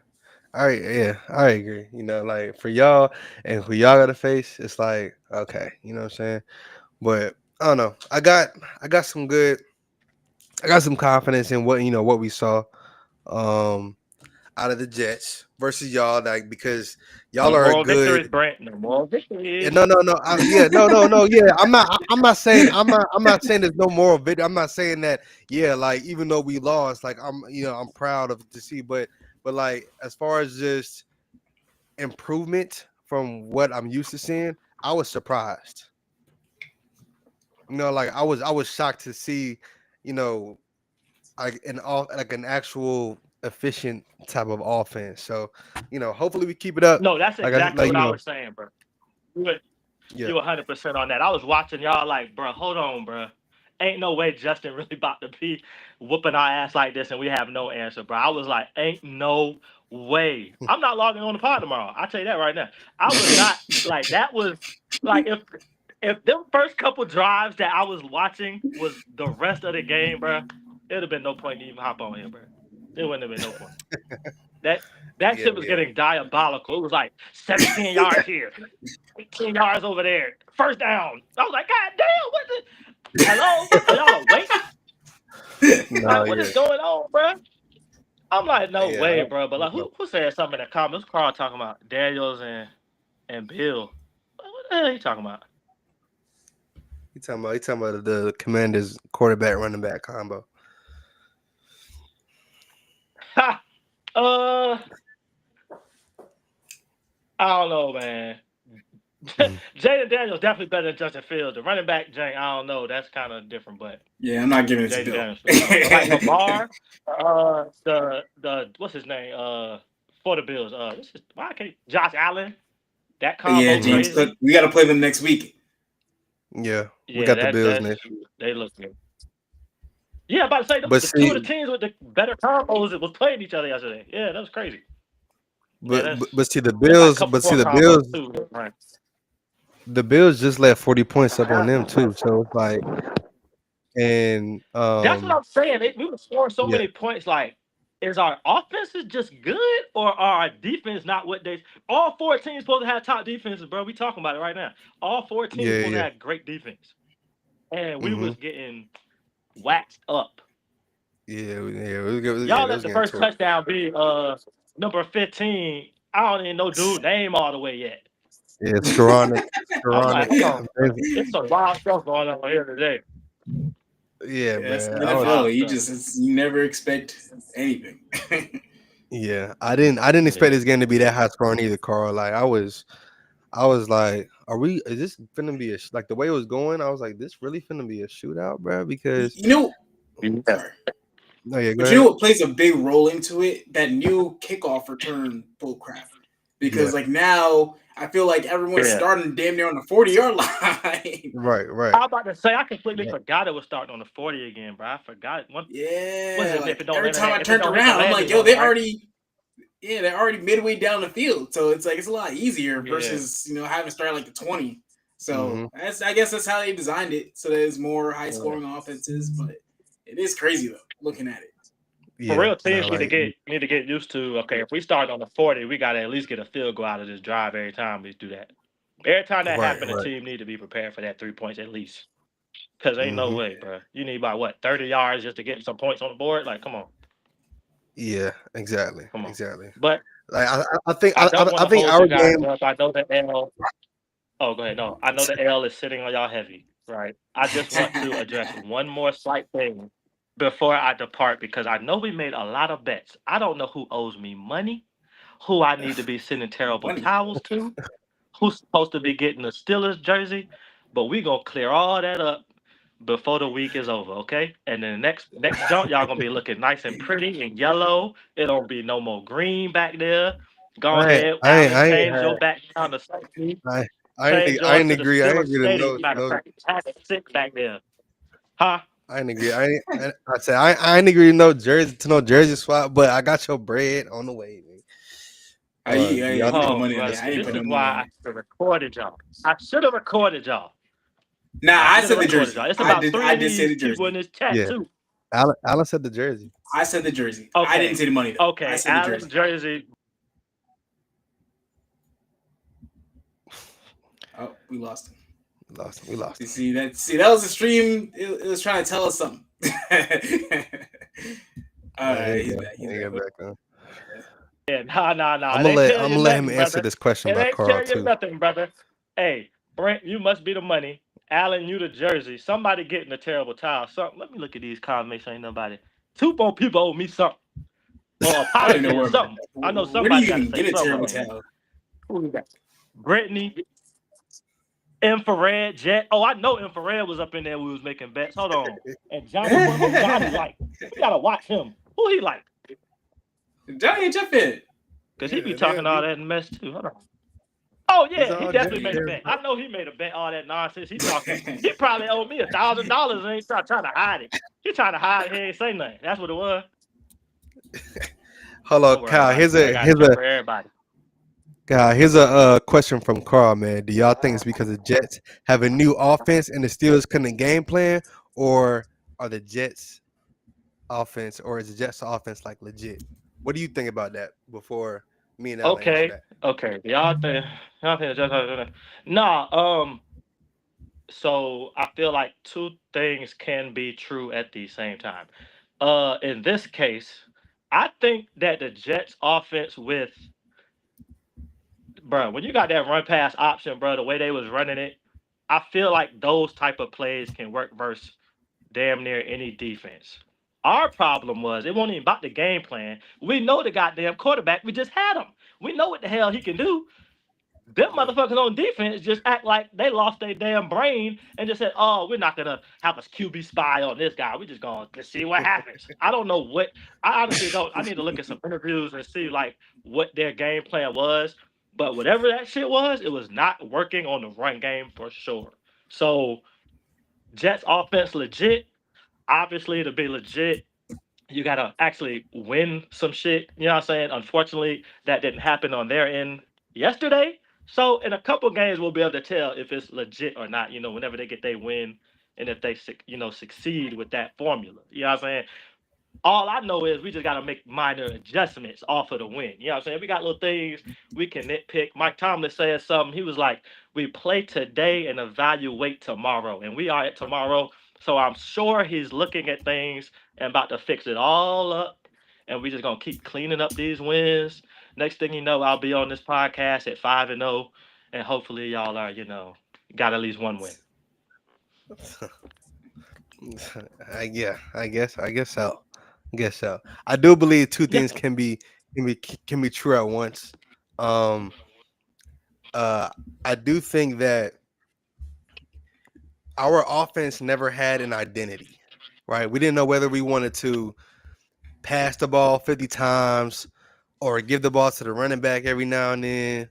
All right, yeah, I agree. Like for y'all and who y'all got to face, it's like okay, you know what I'm saying. But I don't know. I got some good. I got some confidence in what we saw um out of the Jets versus y'all, like because y'all No are a moral good. victories, Brent. No moral Yeah, victories. no. Yeah, no. Yeah, I'm not saying there's no moral victory. I'm not saying that. Yeah, like even though we lost, like I'm proud of to see, but like as far as just improvement from what I'm used to seeing, I was surprised. Like I was shocked to see, you know, like an actual efficient type of offense. So, hopefully we keep it up. No, that's Like I exactly like what I was saying, bro. You yeah, You 100% on that. I was watching y'all like, bro, hold on, bro. Ain't no way Justin really about to be whooping our ass like this and we have no answer, bro. I was like, ain't no way. I'm not logging on the pod tomorrow. I'll tell you that right now. I was not like that was like if them first couple drives that I was watching was the rest of the game, bro, it'd have been no point to even hop on here, bro. It wouldn't have been no point. That that yeah, shit was yeah, getting diabolical. It was like 17 yards here, 18 yards over there, first down. I was like, God damn, what the? Hello, are y'all awake? no, Like, what yeah, is going on, bro? I'm like, no yeah, way, bro. But like, no, who said something in the comments? Carl talking about Daniels and Bill. What the hell are you talking about? You talking about the Commanders quarterback running back combo. Ha! Uh, I don't know, man. Mhm. Jaden Daniels definitely better than Justin Fields. The running back, Jane, I don't know. That's kind of different, but Yeah, I'm not giving it to Jaden Bill. Daniels for sure. But like Lamar, the what's his name? For the Bills, this is why can't Josh Allen? That Yeah, combo James Mhm. Cook. crazy. We got to play them next week. Yeah, we Yeah, got the Bills that's next. they look good. Yeah, about to say But the two of see, the teams with the better combos that was playing each other yesterday. Yeah, that was crazy. Yeah, but see the that's like a Bills, couple but see point the combos Bills, too. Right. the Bills just let 40 points up on them too. So it's like, and That's what I'm saying. We were scoring so yeah, many points. Like, is our offense is just good, or are our defense not what they? All four teams supposed to have top defenses, bro. We talking about it right now. All four teams yeah, supposed to yeah. have great defense, and we Mm-hmm. was getting waxed up. Yeah, Y'all it let was the getting first torn. touchdown be number 15. I don't even know dude name all the way yet. Yeah, I'm like, hold Skoranek. on, bro. It's some wild stuff going on here today. Yeah, Yeah, it's the man. Some NFL. wild stuff. You never expect anything. Yeah, I didn't expect Yeah. this game to be that high scoring either, Carl. Like I was like, is this finna be like the way it was going? I was like, this really finna be a shootout, bro? Because you know, Yeah. sorry, no, yeah, go but you know ahead. what plays a big role into it? That new kickoff return bullcrap. Yeah, Because like now, I feel like everyone's Yeah. starting damn near on the 40-yard line. right. I'm about to say I completely Yeah, forgot it was starting on the 40 again, bro. I forgot. What is Yeah, it? If like it don't every land time I if it turned don't hit the around, I'm landing like, yo, zone, right? they're already midway down the field. So it's like it's a lot easier Yeah. versus having to start like the 20. mm-hmm. So I guess that's how they designed it. So there's more high Yeah. scoring offenses, but it is crazy though, looking at it. For Yeah, real, no, teams like need to get used to. Okay, if we start on the 40, we got to at least get a field goal out of this drive every time we do that. Every time that happens, the right. team need to be prepared for that 3 points at least. Cause ain't no Mm-hmm. way, bro. You need about what 30 yards just to get some points on the board. Like, come on, Yeah, exactly, come on. exactly. But Like I think I don't want I to think hold you our guys game. up. I know the L. Oh, go ahead. No, I know the L is sitting on y'all heavy, right? I just want to address one more slight thing before I depart because I know we made a lot of bets. I don't know who owes me money, who I need to be sending terrible Money. towels to, who's supposed to be getting the Steelers jersey, but we gonna clear all that up before the week is over, okay? And then the next jump, y'all gonna be looking nice and pretty and yellow. It don't be no more green back there. Go ahead, Alan. I ain't Change had your background to safety. I Change I yours ain't to the agree. I ain't Steelers agree to Stadium. Matter of fact, have it sit back there, huh? I ain't agree. I said I ain't agree to no jersey swap, but I got your bread on the way, man. Do y'all You think? put Oh, money on brother, it. I see, didn't this put is no why money on I it. should have recorded y'all. I should have recorded y'all. Nah, I I should have said the recorded y'all. jersey. It's about three I of did say these the people in jersey. this chat Yeah, too. Alan said the jersey. I said the jersey. I didn't Okay, say the money though. I okay, said the Allen jersey. jersey. Oh, we lost him. We lost him. That was the stream. It was trying to tell us something. Here you He's go. back. He's Here you back. go back on. Yeah, nah. It ain't tell I'm you gonna let him nothing, answer brother. this question It by ain't Carl tell you too. nothing, brother. Hey, Brent, you must be the money. Allen, you the jersey. Somebody getting a terrible towel. Something. Let me look at these comments. Make sure ain't nobody. Two more people owe me something or I don't even know apology or where. something. I know Where do somebody you got to even say get a something terrible up in here. towel? Who we got? Brittany, Infrared, Jet. Oh, I know Infrared was up in there. We was making bets. Hold on. And Johnny, who Johnny like? We gotta watch him. Who he like? Johnny and Jeff in. Cause he be Yeah, talking all that mess too. Hold on. Oh these yeah, he all definitely Jeffy made a jerseys. bet. I know he made a bet. All that nonsense he talking. He probably owed me $1,000 and he trying to hide it. He trying to hide it. He ain't say nothing. That's what it was. Hold Don't on, worry Kyle. about it, man. I got a shirt for everybody. Here's a question from Carl, man. Do y'all think it's because the Jets have a new offense and the Steelers couldn't game plan, or are the Jets offense or is the Jets offense like legit? What do you think about that before me and Alan answer Okay. that? Okay. Y'all think just nah, so I feel like two things can be true at the same time. In this case, I think that the Jets offense with bro, when you got that run pass option, bro, the way they was running it, I feel like those type of plays can work versus damn near any defense. Our problem was it wasn't even about the game plan. We know the goddamn quarterback. We just had him. We know what the hell he can do. Them motherfuckers on defense just act like they lost their damn brain and just said, "Oh, we're not gonna have a QB spy on this guy. We're just gonna see what happens." I don't know what. I honestly don't. I need to look at some interviews and see like what their game plan was. But whatever that shit was, it was not working on the run game for sure. So Jets offense legit. Obviously, to be legit, you gotta actually win some shit. You know what I'm saying? Unfortunately, that didn't happen on their end yesterday. So in a couple games, we'll be able to tell if it's legit or not. You know, whenever they get their win and if they succeed with that formula. You know what I'm saying? All I know is we just got to make minor adjustments off of the win. You know what I'm saying? We got little things we can nitpick. Mike Tomlin said something. He was like, we play today and evaluate tomorrow. And we are at tomorrow. So I'm sure he's looking at things and about to fix it all up. And we just going to keep cleaning up these wins. Next thing you know, I'll be on this podcast at 5-0. And hopefully y'all are, got at least one win. I guess so. I do believe two Yeah. things can be true at once. I do think that our offense never had an identity, right? We didn't know whether we wanted to pass the ball 50 times or give the ball to the running back every now and then,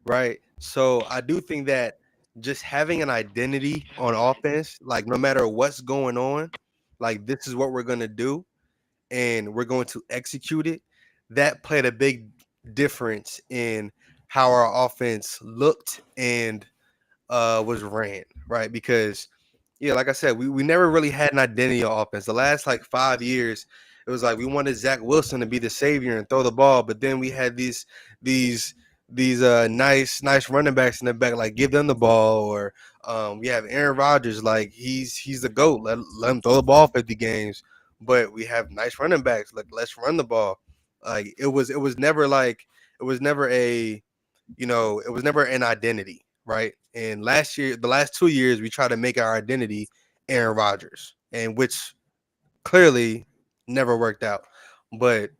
right? So I do think that just having an identity on offense, like no matter what's going on, like this is what we're going to do and we're going to execute it, that played a big difference in how our offense looked and was ran, right? Because yeah, like I said, we never really had an identity on offense. The last like 5 years, it was like we wanted Zach Wilson to be the savior and throw the ball, but then we had these nice running backs in the back, like give them the ball, or we have Aaron Rodgers, like he's the GOAT. Let him throw the ball 50 games. But we have nice running backs, like let's run the ball. Like it was never like it was never a it was never an identity, right? And the last 2 years, we tried to make our identity Aaron Rodgers, and which clearly never worked out. But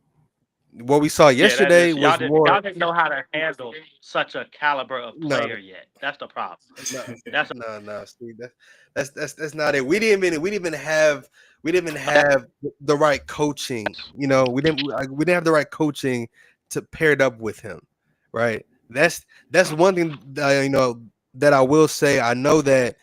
what we saw yesterday Y'all was more. didn't know how to handle such a caliber of No, player yet. That's the problem. no, That's no, Steve. That's not it. We didn't even have the right coaching. We didn't have the right coaching to paired up with him, right? That's one thing that I will say. I know that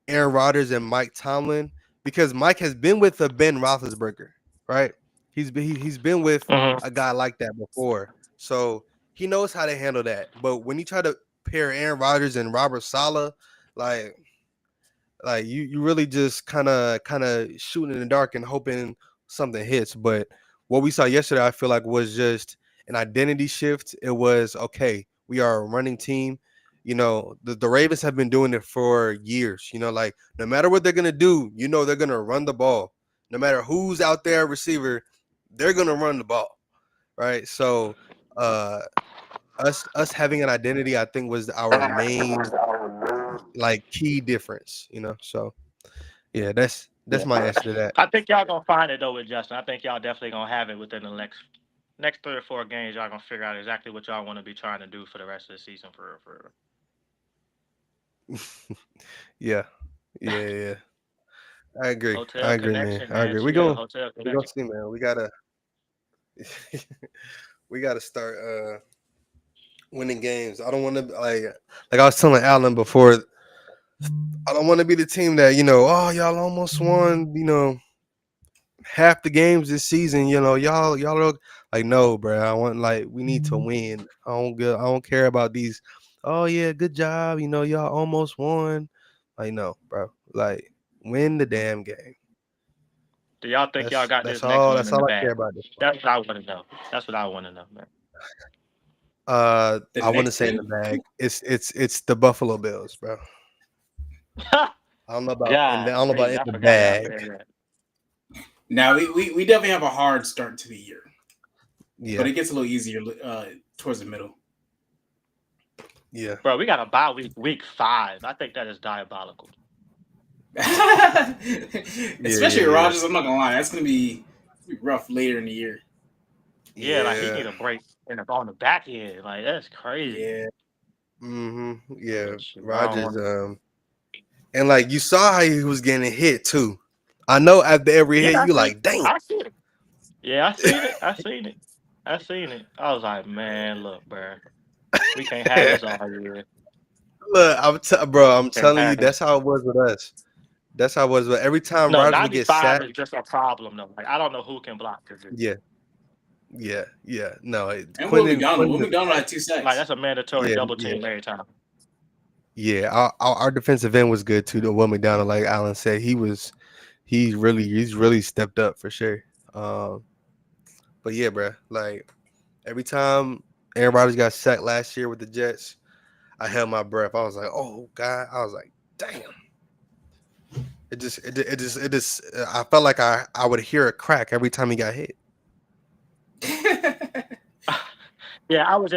Aaron Rodgers and Mike Tomlin, because Mike has been with Ben Roethlisberger, right? He's been with Mhm. a guy like that before, so he knows how to handle that. But when you try to pair Aaron Rodgers and Robert Saleh, like you really just kind of shooting in the dark and hoping something hits. But what we saw yesterday, I feel like was just an identity shift. It was okay. We are a running team. The Ravens have been doing it for years. Like no matter what they're gonna do, they're gonna run the ball. No matter who's out there, receiver, they're gonna run the ball, right? So, us having an identity, I think, was our main like key difference. So yeah, that's Yeah. my answer to that. I think y'all gonna find it though with Justin. I think y'all definitely gonna have it within the next 3 or 4 games. Y'all gonna figure out exactly what y'all want to be trying to do for the rest of the season for. Yeah, yeah. I agree, Hotel man. connection, I man. agree. She got a hotel We gonna connection. see, man. We gotta start winning games. I don't want to like I was telling Alan before. I don't want to be the team that oh, y'all almost won half the games this season. Y'all are like, no, bro. I want, like, we need to win. I don't care about these. Oh yeah, good job. Y'all almost won. Like, no, bro. Like, win the damn game. Do y'all think y'all got That's this next all. one That's in the all I care bag? about this. That's what I want to know. That's what I want to know, man. The I want to next say in thing, the bag. It's the Buffalo Bills, bro. I don't know about in the I God, don't know about in I the forgot y'all bag. said that. now we definitely have a hard start to the year, but Yeah. it gets a little easier towards the middle. Yeah. Bro, we got a bye week 5. I think that is diabolical. Especially yeah. Rodgers, I'm not gonna lie, that's gonna be rough later in the year. Yeah, like he need a break on the back end. Like that's crazy. Yeah. Yeah. Shit, I don't Rodgers. want- And like you saw how he was getting hit too. I know after every hit, I you seen- like, damn. I seen it. Yeah, I seen it. I seen it. I was like, man, look, bro, we can't have this all year. Look, I'm telling you, have that's how it was with us. That's how it was. But every time No, Rodgers would get 95 sacked, is just a problem though. Like I don't know who can block this. yeah. No, And Will McDonald had 2 sacks. Like that's a mandatory Yeah, double team every time. yeah. Our defensive end was good too. The Will McDonald, like Alan said, he's really stepped up for sure. But yeah, bro, like every time Aaron Rodgers got sacked last year with the Jets, I held my breath. I was like, oh God. I was like, damn. It just I felt like I would hear a crack every time he got hit. Yeah, I was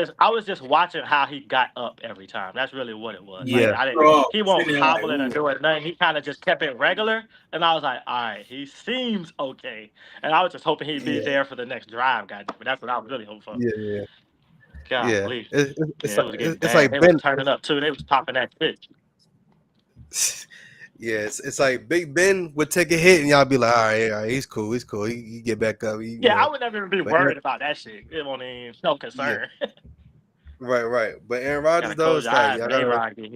just watching how he got up every time. That's really what it was. Yeah. Like, I didn't. Bro, He won't sitting there hobble like, in and do it. Nothing. He kind of just kept it regular, and I was like, all right, he seems okay. And I was just hoping he'd be there for the next drive, guys. But that's what I was really hoping for. Yeah. Golly. It's It was getting it's bad. like They Ben. was turning up too. They was popping that pitch. Yeah, it's like Big Ben would take a hit and y'all be like, all right, he's cool. He get back up. I would never even be But worried about that shit. It won't even no concern. Right. But Aaron Rodgers Gotta though, close it's your like eyes y'all when gotta, A-Rod get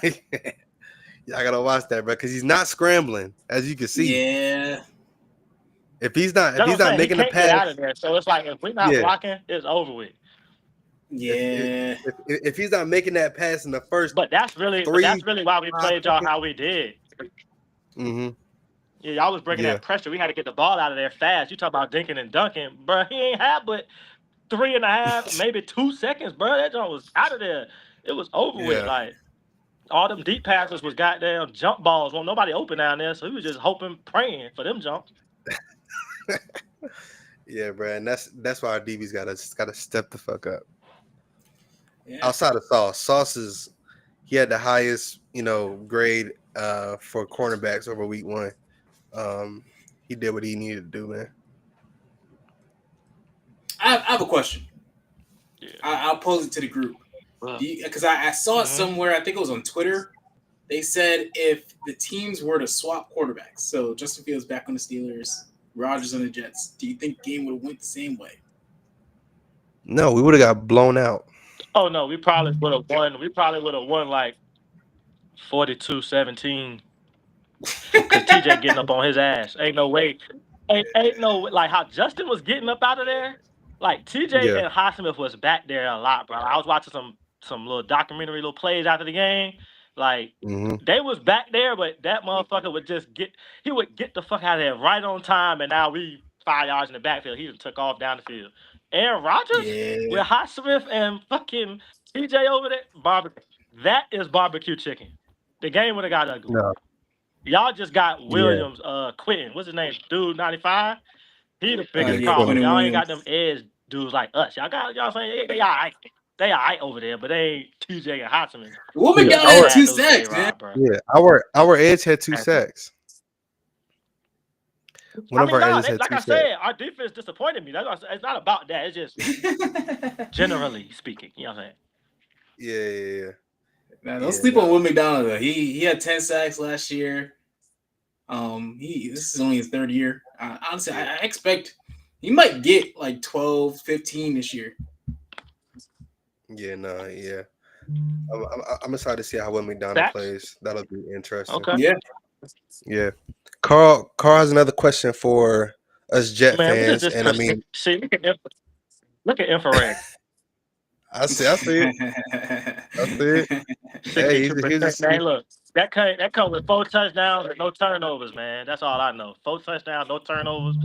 hit. y'all gotta watch that, bro, because he's not scrambling, as you can see. yeah. If he's not That's what I'm saying. making He the can't get out pass, of there. So it's like if we're not blocking, it's over with. Yeah. if he's not making that pass in the first, But that's really why we played y'all how we did. mm-hmm. Yeah, y'all was breaking that pressure. We had to get the ball out of there fast. You talk about dinking and dunking, bro. He ain't had but 3.5, maybe 2 seconds, bro. That joint was out of there. It was over with. Like all them deep passes was goddamn jump balls. Well, nobody open down there, so he was just hoping, praying for them jumps. Yeah, bro, and that's why our DB's gotta step the fuck up. Yeah. Outside of Sauce he had the highest, grade for cornerbacks over week 1. He did what he needed to do, man. I have a question. Yeah. I'll pose it to the group. Because I saw it somewhere, I think it was on Twitter. They said if the teams were to swap quarterbacks, so Justin Fields back on the Steelers, Rodgers on the Jets, do you think the game would have went the same way? No, we would have got blown out. Oh no, we probably would have won. We probably would have won like 42-17. Because TJ getting up on his ass. Ain't no way. Ain't no like how Justin was getting up out of there. Like TJ and Highsmith was back there a lot, bro. I was watching some little documentary, little plays after the game. Like they was back there, but that motherfucker would just get the fuck out of there right on time, and now we 5 yards in the backfield. He just took off down the field. Aaron Rodgers with Highsmith and fucking TJ over there, barbecue. That is barbecue chicken. The game would have got ugly. No. Y'all just got Williams quitting. What's his name? Dude 95. He the biggest problem. Y'all ain't got them edge dudes like us. Y'all saying they all right. They all right over there, but they ain't TJ and Highsmith. Well, McDonald had 2 sacks, man. Yeah, our edge had 2 sacks. Like I said, our defense disappointed me. It's not about that. It's just generally speaking. You know what I'm saying? Yeah. Man, don't sleep on Will McDonald. Though. He had 10 sacks last year. This is only his 3rd year. Honestly, I expect he might get like 12, 15 this year. Yeah, I'm excited to see how Will McDonald plays. That'll be interesting. Okay. Yeah. Carl has another question for us Jet fans, and I mean, see, look at infrared. I see it. Hey, he's man, look, that come with 4 touchdowns and no turnovers, man. That's all I know. 4 touchdowns, no turnovers.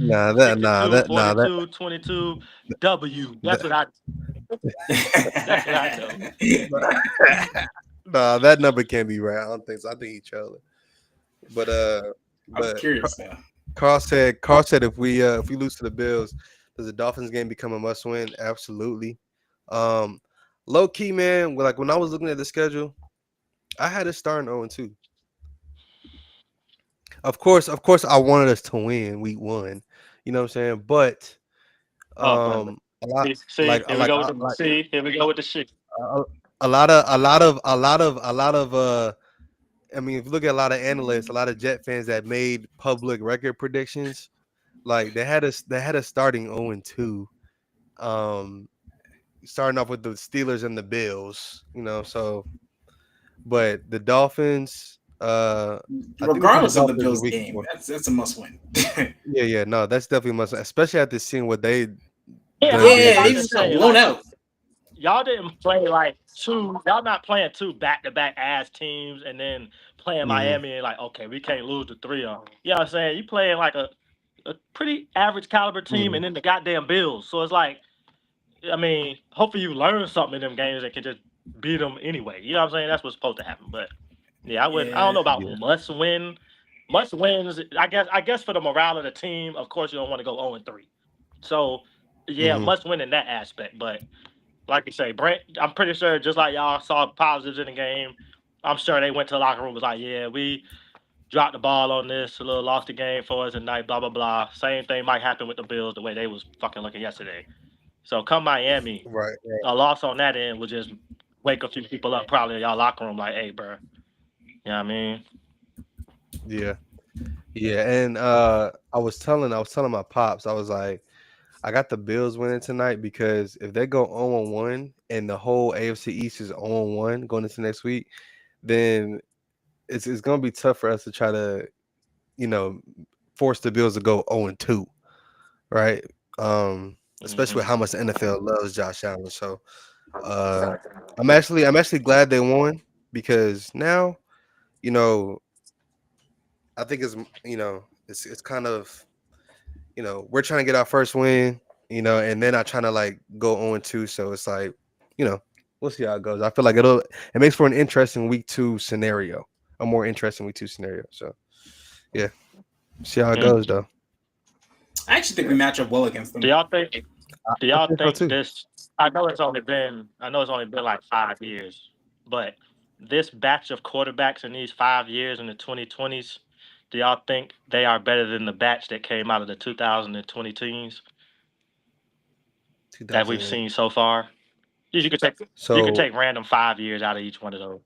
42, 22, W. That's what I know. Nah, that number can't be right. I don't think so. I think he trailing. But I'm curious now. Carl said if we lose to the Bills, does the Dolphins game become a must win? Absolutely. low key, man. Like when I was looking at the schedule, I had us starting 0-2. Of course, I wanted us to win week 1. You know what I'm saying? But Oh, but a lot see, here we go with the see, here we go with the shit. a, a lot of I mean, if you look at a lot of analysts, a lot of Jet fans that made public record predictions, like they had us starting 0-2. Um Starting off with the Steelers and the Bills, so but the Dolphins, I think we played the Regardless of the Dolphins the Bills week game, before. that's a must win. Yeah, no, that's definitely must, especially after seeing what they Yeah, done I was did Yeah, about they to against. just got say blown like out. y'all didn't play like two. Y'all not playing two back-to-back ass teams, and then playing Mhm. Miami and like, okay, we can't lose the three of them. You know what I'm saying? You playing like a pretty average caliber team, Mhm. and then the goddamn Bills. So it's like, I mean, hopefully you learn something in them games and can just beat them anyway. You know what I'm saying? That's what's supposed to happen. But yeah, I wouldn't. I don't Yeah, know about Yeah. must win. Must wins. I guess for the morale of the team, of course you don't want to go 0-3. So yeah, Mhm. must win in that aspect. But like you say, Brent, I'm pretty sure just like y'all saw positives in the game, I'm sure they went to the locker room was like, yeah, we dropped the ball on this, a little lost the game for us tonight, blah blah blah. Same thing might happen with the Bills the way they was fucking looking yesterday. So come Miami, Right. a loss on that end will just wake a few people up probably in y'all locker room like, hey, bro, you know what I mean? Yeah. Yeah. And I was telling my pops, I was like, I got the Bills winning tonight because if they go 0-1 and the whole AFC East is 0-1 going into next week, then it's gonna be tough for us to try to, you know, force the Bills to go 0-2, right? Especially with Mm-hmm. how much the NFL loves Josh Allen. So I'm actually glad they won because now, you know, I think it's kind of, we're trying to get our first win, and then not trying to like go 0-2. So it's like, we'll see how it goes. I feel like it makes for an interesting week 2 scenario, a more interesting week 2 scenario. So yeah, see how it goes though. I actually think we match up well against Do them. y'all think? Do I y'all think so think too. this? I know it's only been like 5 years, but this batch of quarterbacks in these 5 years in the 2020s, do y'all think they are better than the batch that came out of the 2020 teens that we've 2008. seen so far? You could take So random 5 years out of each one of those.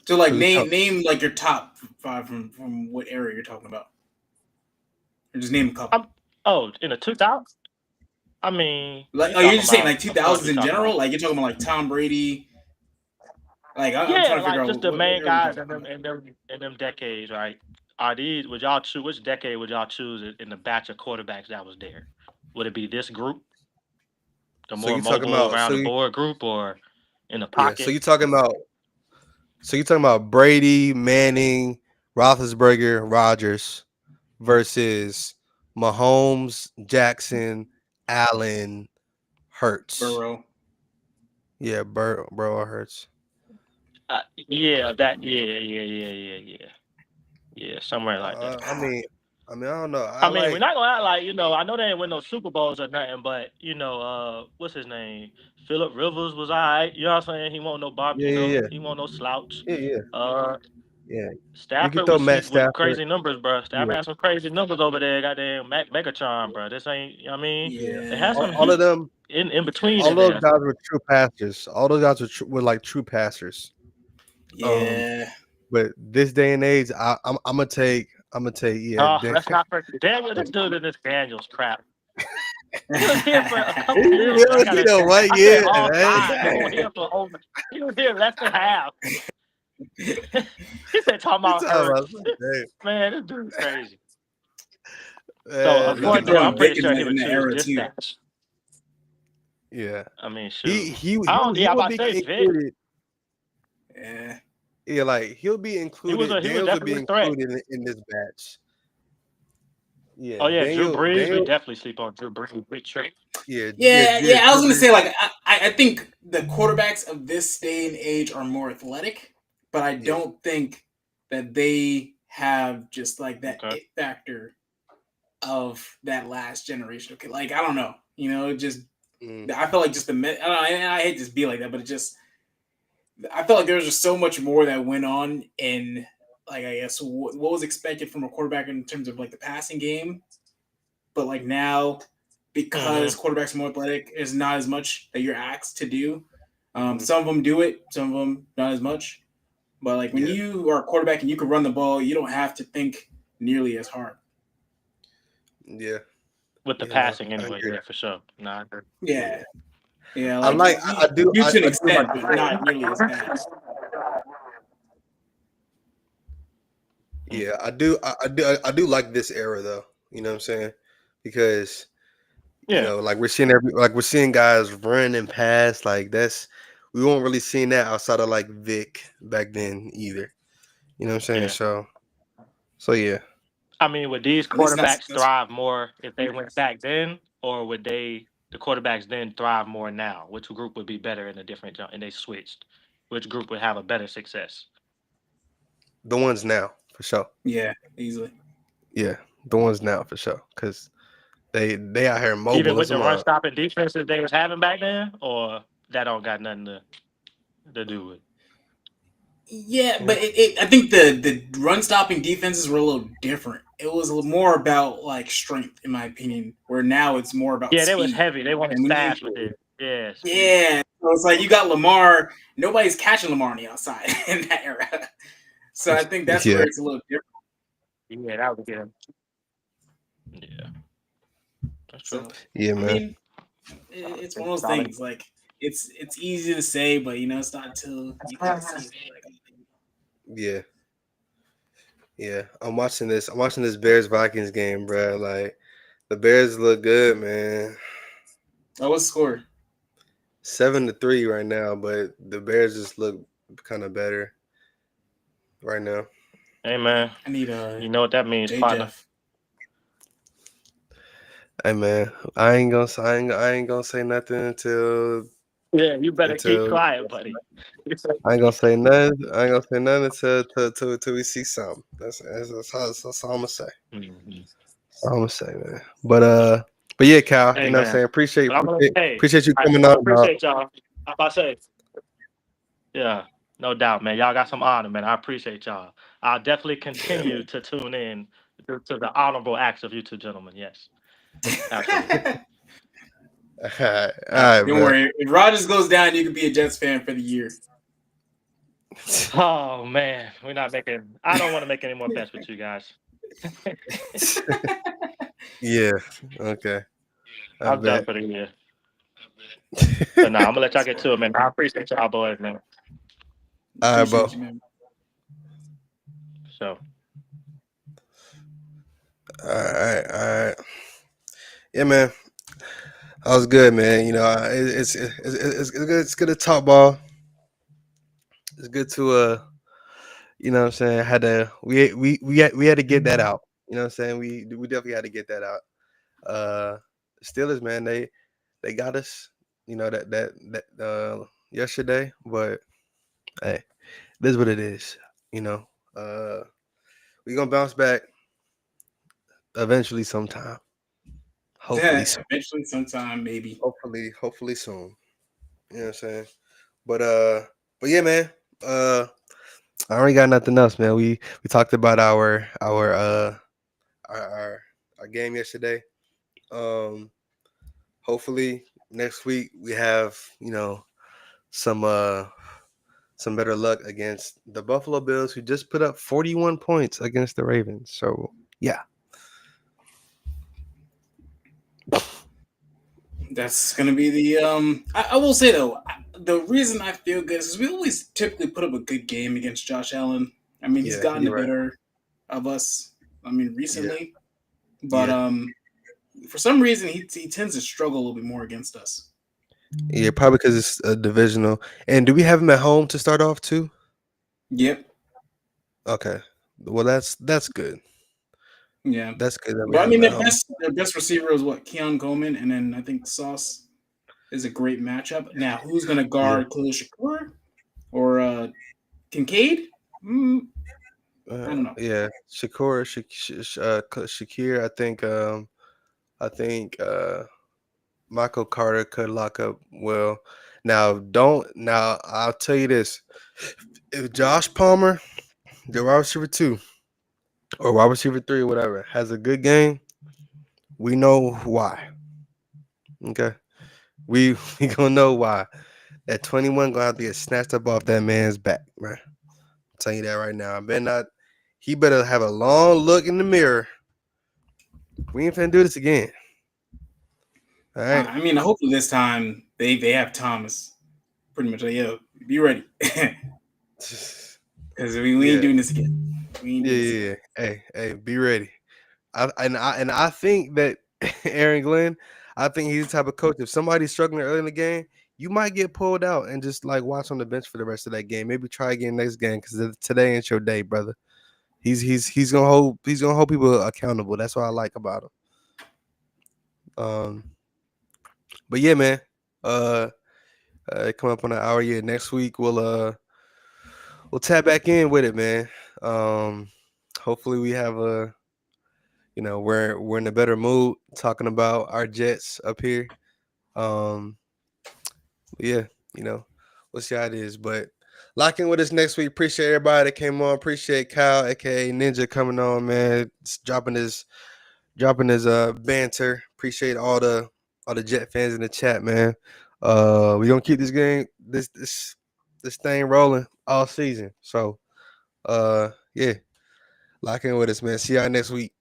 So like so you talk. name like your top five from what area you're talking about, or just name a couple. In the 2000s. I mean, Like, we oh, you're talking just saying about, like of course, we 2000s in talking general. about. Like you're talking about like Tom Brady. Like I'm Yeah, trying to figure like out just the what main area we're guys talking in about. them decades, right? Are these would y'all choose which decade would y'all choose in the batch of quarterbacks that was there? Would it be this group, the So more you talking mobile about around so the you, board group, or in the yeah. So pocket? you talking about Brady, Manning, Roethlisberger, Rodgers versus Mahomes, Jackson, Allen, Hurts. Burrow. Yeah, bro, Hurts. Yeah, that yeah, somewhere like that. I mean, I don't know. I I mean, we're like. not gonna act like I know they didn't win no Super Bowls or nothing, but what's his name? Philip Rivers was alright. You know what I'm saying? He won't no Bob. Yeah, yeah, He won't no slouch. yeah, yeah, Uh, yeah. You could Stafford throw was Matt sleep with Stafford. crazy numbers, bro. Yeah, Stafford had some crazy numbers over there. Goddamn, Megatron, bro. This ain't. You know what I mean, yeah. they Yeah, had some All of heat them. in between All in those there. guys were true passers. All those guys were like true passers. Um, yeah. but this day and age, I'm gonna take. Yeah. Oh, let's not forget Daniel. This dude in this Daniels crap. He was here for a He couple years. was, one I said year, all man. 5. He was here for over. He was here less than half. He said talking You about talking about Hurts. something, Man, this dude's crazy. So man, You could according nah. to throw him, I'm in pretty Vic sure he in would that choose era this too. batch. Yeah. I mean, He shoot. he I don't. he Yeah, I'm will about to be say Vic. included. Yeah, Yeah, like he'll be He was included. Daniels will be definitely a threat. included in this batch. Yeah, Oh yeah, Drew Brees. We Daniel. definitely sleep on Drew Brees. Big trick. yeah. I was Drew gonna Brees. say like I think the quarterbacks of this day and age are more athletic, but I Yeah, don't think that they have just like that Okay. it factor of that last generation. Okay, like I don't know, just I felt like just I don't know, I hate to be like that, but I felt like there was just so much more that went on in, like, I guess what was expected from a quarterback in terms of like the passing game, but like now, because quarterbacks are more athletic, there's not as much that you're asked to do. Some of them do it, some of them not as much. But like when you are a quarterback and you can run the ball, you don't have to think nearly as hard. Yeah. With the passing anyway, yeah, for sure. Nah, Yeah. Yeah, I like I do to an do extent, like but not nearly as bad. Yeah, I do like this era though. You know what I'm saying? Because you yeah, know, like we're seeing guys run and pass. Like we weren't really seeing that outside of like Vic back then either. You know what I'm saying? yeah. So yeah. I mean, would these At least quarterbacks that's thrive more if they went back then, or would the quarterbacks then thrive more now? Which group would be better in a different jump? And they switched. Which group would have a better success? The ones now for sure. yeah, easily. Yeah, the ones now for sure. Because they out here Even mobile with as a the run mug. stopping defenses they was having back then, or that don't got nothing to do with. Yeah, but I think the run stopping defenses were a little different. It was a little more about like strength, in my opinion. Where now it's more about Yeah, they was speed. heavy. They wanted And when you fast with it. Yeah, speed. yeah, so it's like you got Lamar. Nobody's catching Lamar on the outside in that era. So I think that's where Yeah, it's a little different. Yeah, that would get him. Yeah, that's true. So yeah, I man. mean, it's one of those things. Like it's easy to say, but it's not until you can see it. Yeah, yeah. I'm watching this. I'm watching this Bears Vikings game, bro. Like the Bears look good, man. Oh, what's the score? 7-3 right now, but the Bears just look kind of better right now. Hey man, I need you know what that means, J partner. Jeff. Hey man, I ain't gonna say nothing Yeah, you better keep until quiet, buddy. I ain't gonna say nothing. I ain't gonna say nothing until we see something. That's all I'm gonna say. Mhm. That's all I'm gonna say, man. But yeah, Cal, Hey you know what I'm man, saying? but I'm gonna hey, Appreciate you I coming on, dog. appreciate y'all. I'm about to say, yeah, no doubt, man. Y'all got some honor, man. I appreciate y'all. I'll definitely continue to tune in to the honorable acts of you two gentlemen. Yes, absolutely. All right, Don't bro. worry. If Rodgers goes down, you can be a Jets fan for the year. Oh man, we're not making. I don't want to make any more bets with you guys. Yeah. Okay. I I'm done bet. for the year. But nah, I'm gonna let y'all get to it, man. I appreciate y'all boys, man. All right, bro. Appreciate you, man. So All right. Yeah, man. That was good, man. You know, it's good to talk ball. It's good to you know what I'm saying, had to we had to get that out. You know what I'm saying? We definitely had to get that out. Steelers, man, they got us, you know, that yesterday, but hey, this is what it is, you know. We gonna bounce back eventually sometime. Hopefully soon. Eventually, sometime, maybe. Hopefully soon. You know what I'm saying? But yeah, man. I already got nothing else, man. We talked about our game yesterday. Hopefully next week we have, you know, some better luck against the Buffalo Bills, who just put up 41 points against the Ravens. So yeah. That's gonna be the I will say though, the reason I feel good is we always typically put up a good game against Josh Allen. I mean, he's Yeah, gotten the you're right. better of us. I mean, recently, but Yeah. for some reason he tends to struggle a little bit more against us. Yeah, probably because it's a divisional. And do we have him at home to start off too? Yep. Okay. Well, that's good. Yeah. That's good that we But I have mean, him at home. their best receiver is what, Keon Coleman, and then I think Sauce is a great matchup. Now, who's gonna Yeah. guard Khalil Shakur or Kincaid? I don't know. Yeah, Shakir. I think. Michael Carter could lock up well. Now, I'll tell you this: if Josh Palmer, the wide receiver 2 or wide receiver 3 or whatever, has a good game, we know why. Okay, we we gonna know why. That 21 gonna have to get snatched up off that man's back, man. I'm telling you that right now. I better not. He better have a long look in the mirror. We ain't finna do this again. All right. I mean, hopefully this time they have Thomas pretty much like, yo, be ready. Because we ain't doing this again. We ain't doing this again. Hey, be ready. I think that Aaron Glenn, I think he's the type of coach. If somebody's struggling early in the game, you might get pulled out and just like watch on the bench for the rest of that game. Maybe try again next game because today ain't your day, brother. He's gonna hold people accountable. That's what I like about him. But yeah, man. Come up on an hour. Yeah, next week we'll tap back in with it, man. Hopefully we have we're in a better mood talking about our Jets up here. Yeah, we'll see how it is. But lock in with us next week. Appreciate everybody that came on. Appreciate Kyle, aka Ninja, coming on, man. Just dropping his banter. Appreciate all the Jet fans in the chat, man. We gonna keep this thing rolling all season. So yeah. Lock in with us, man. See y'all next week.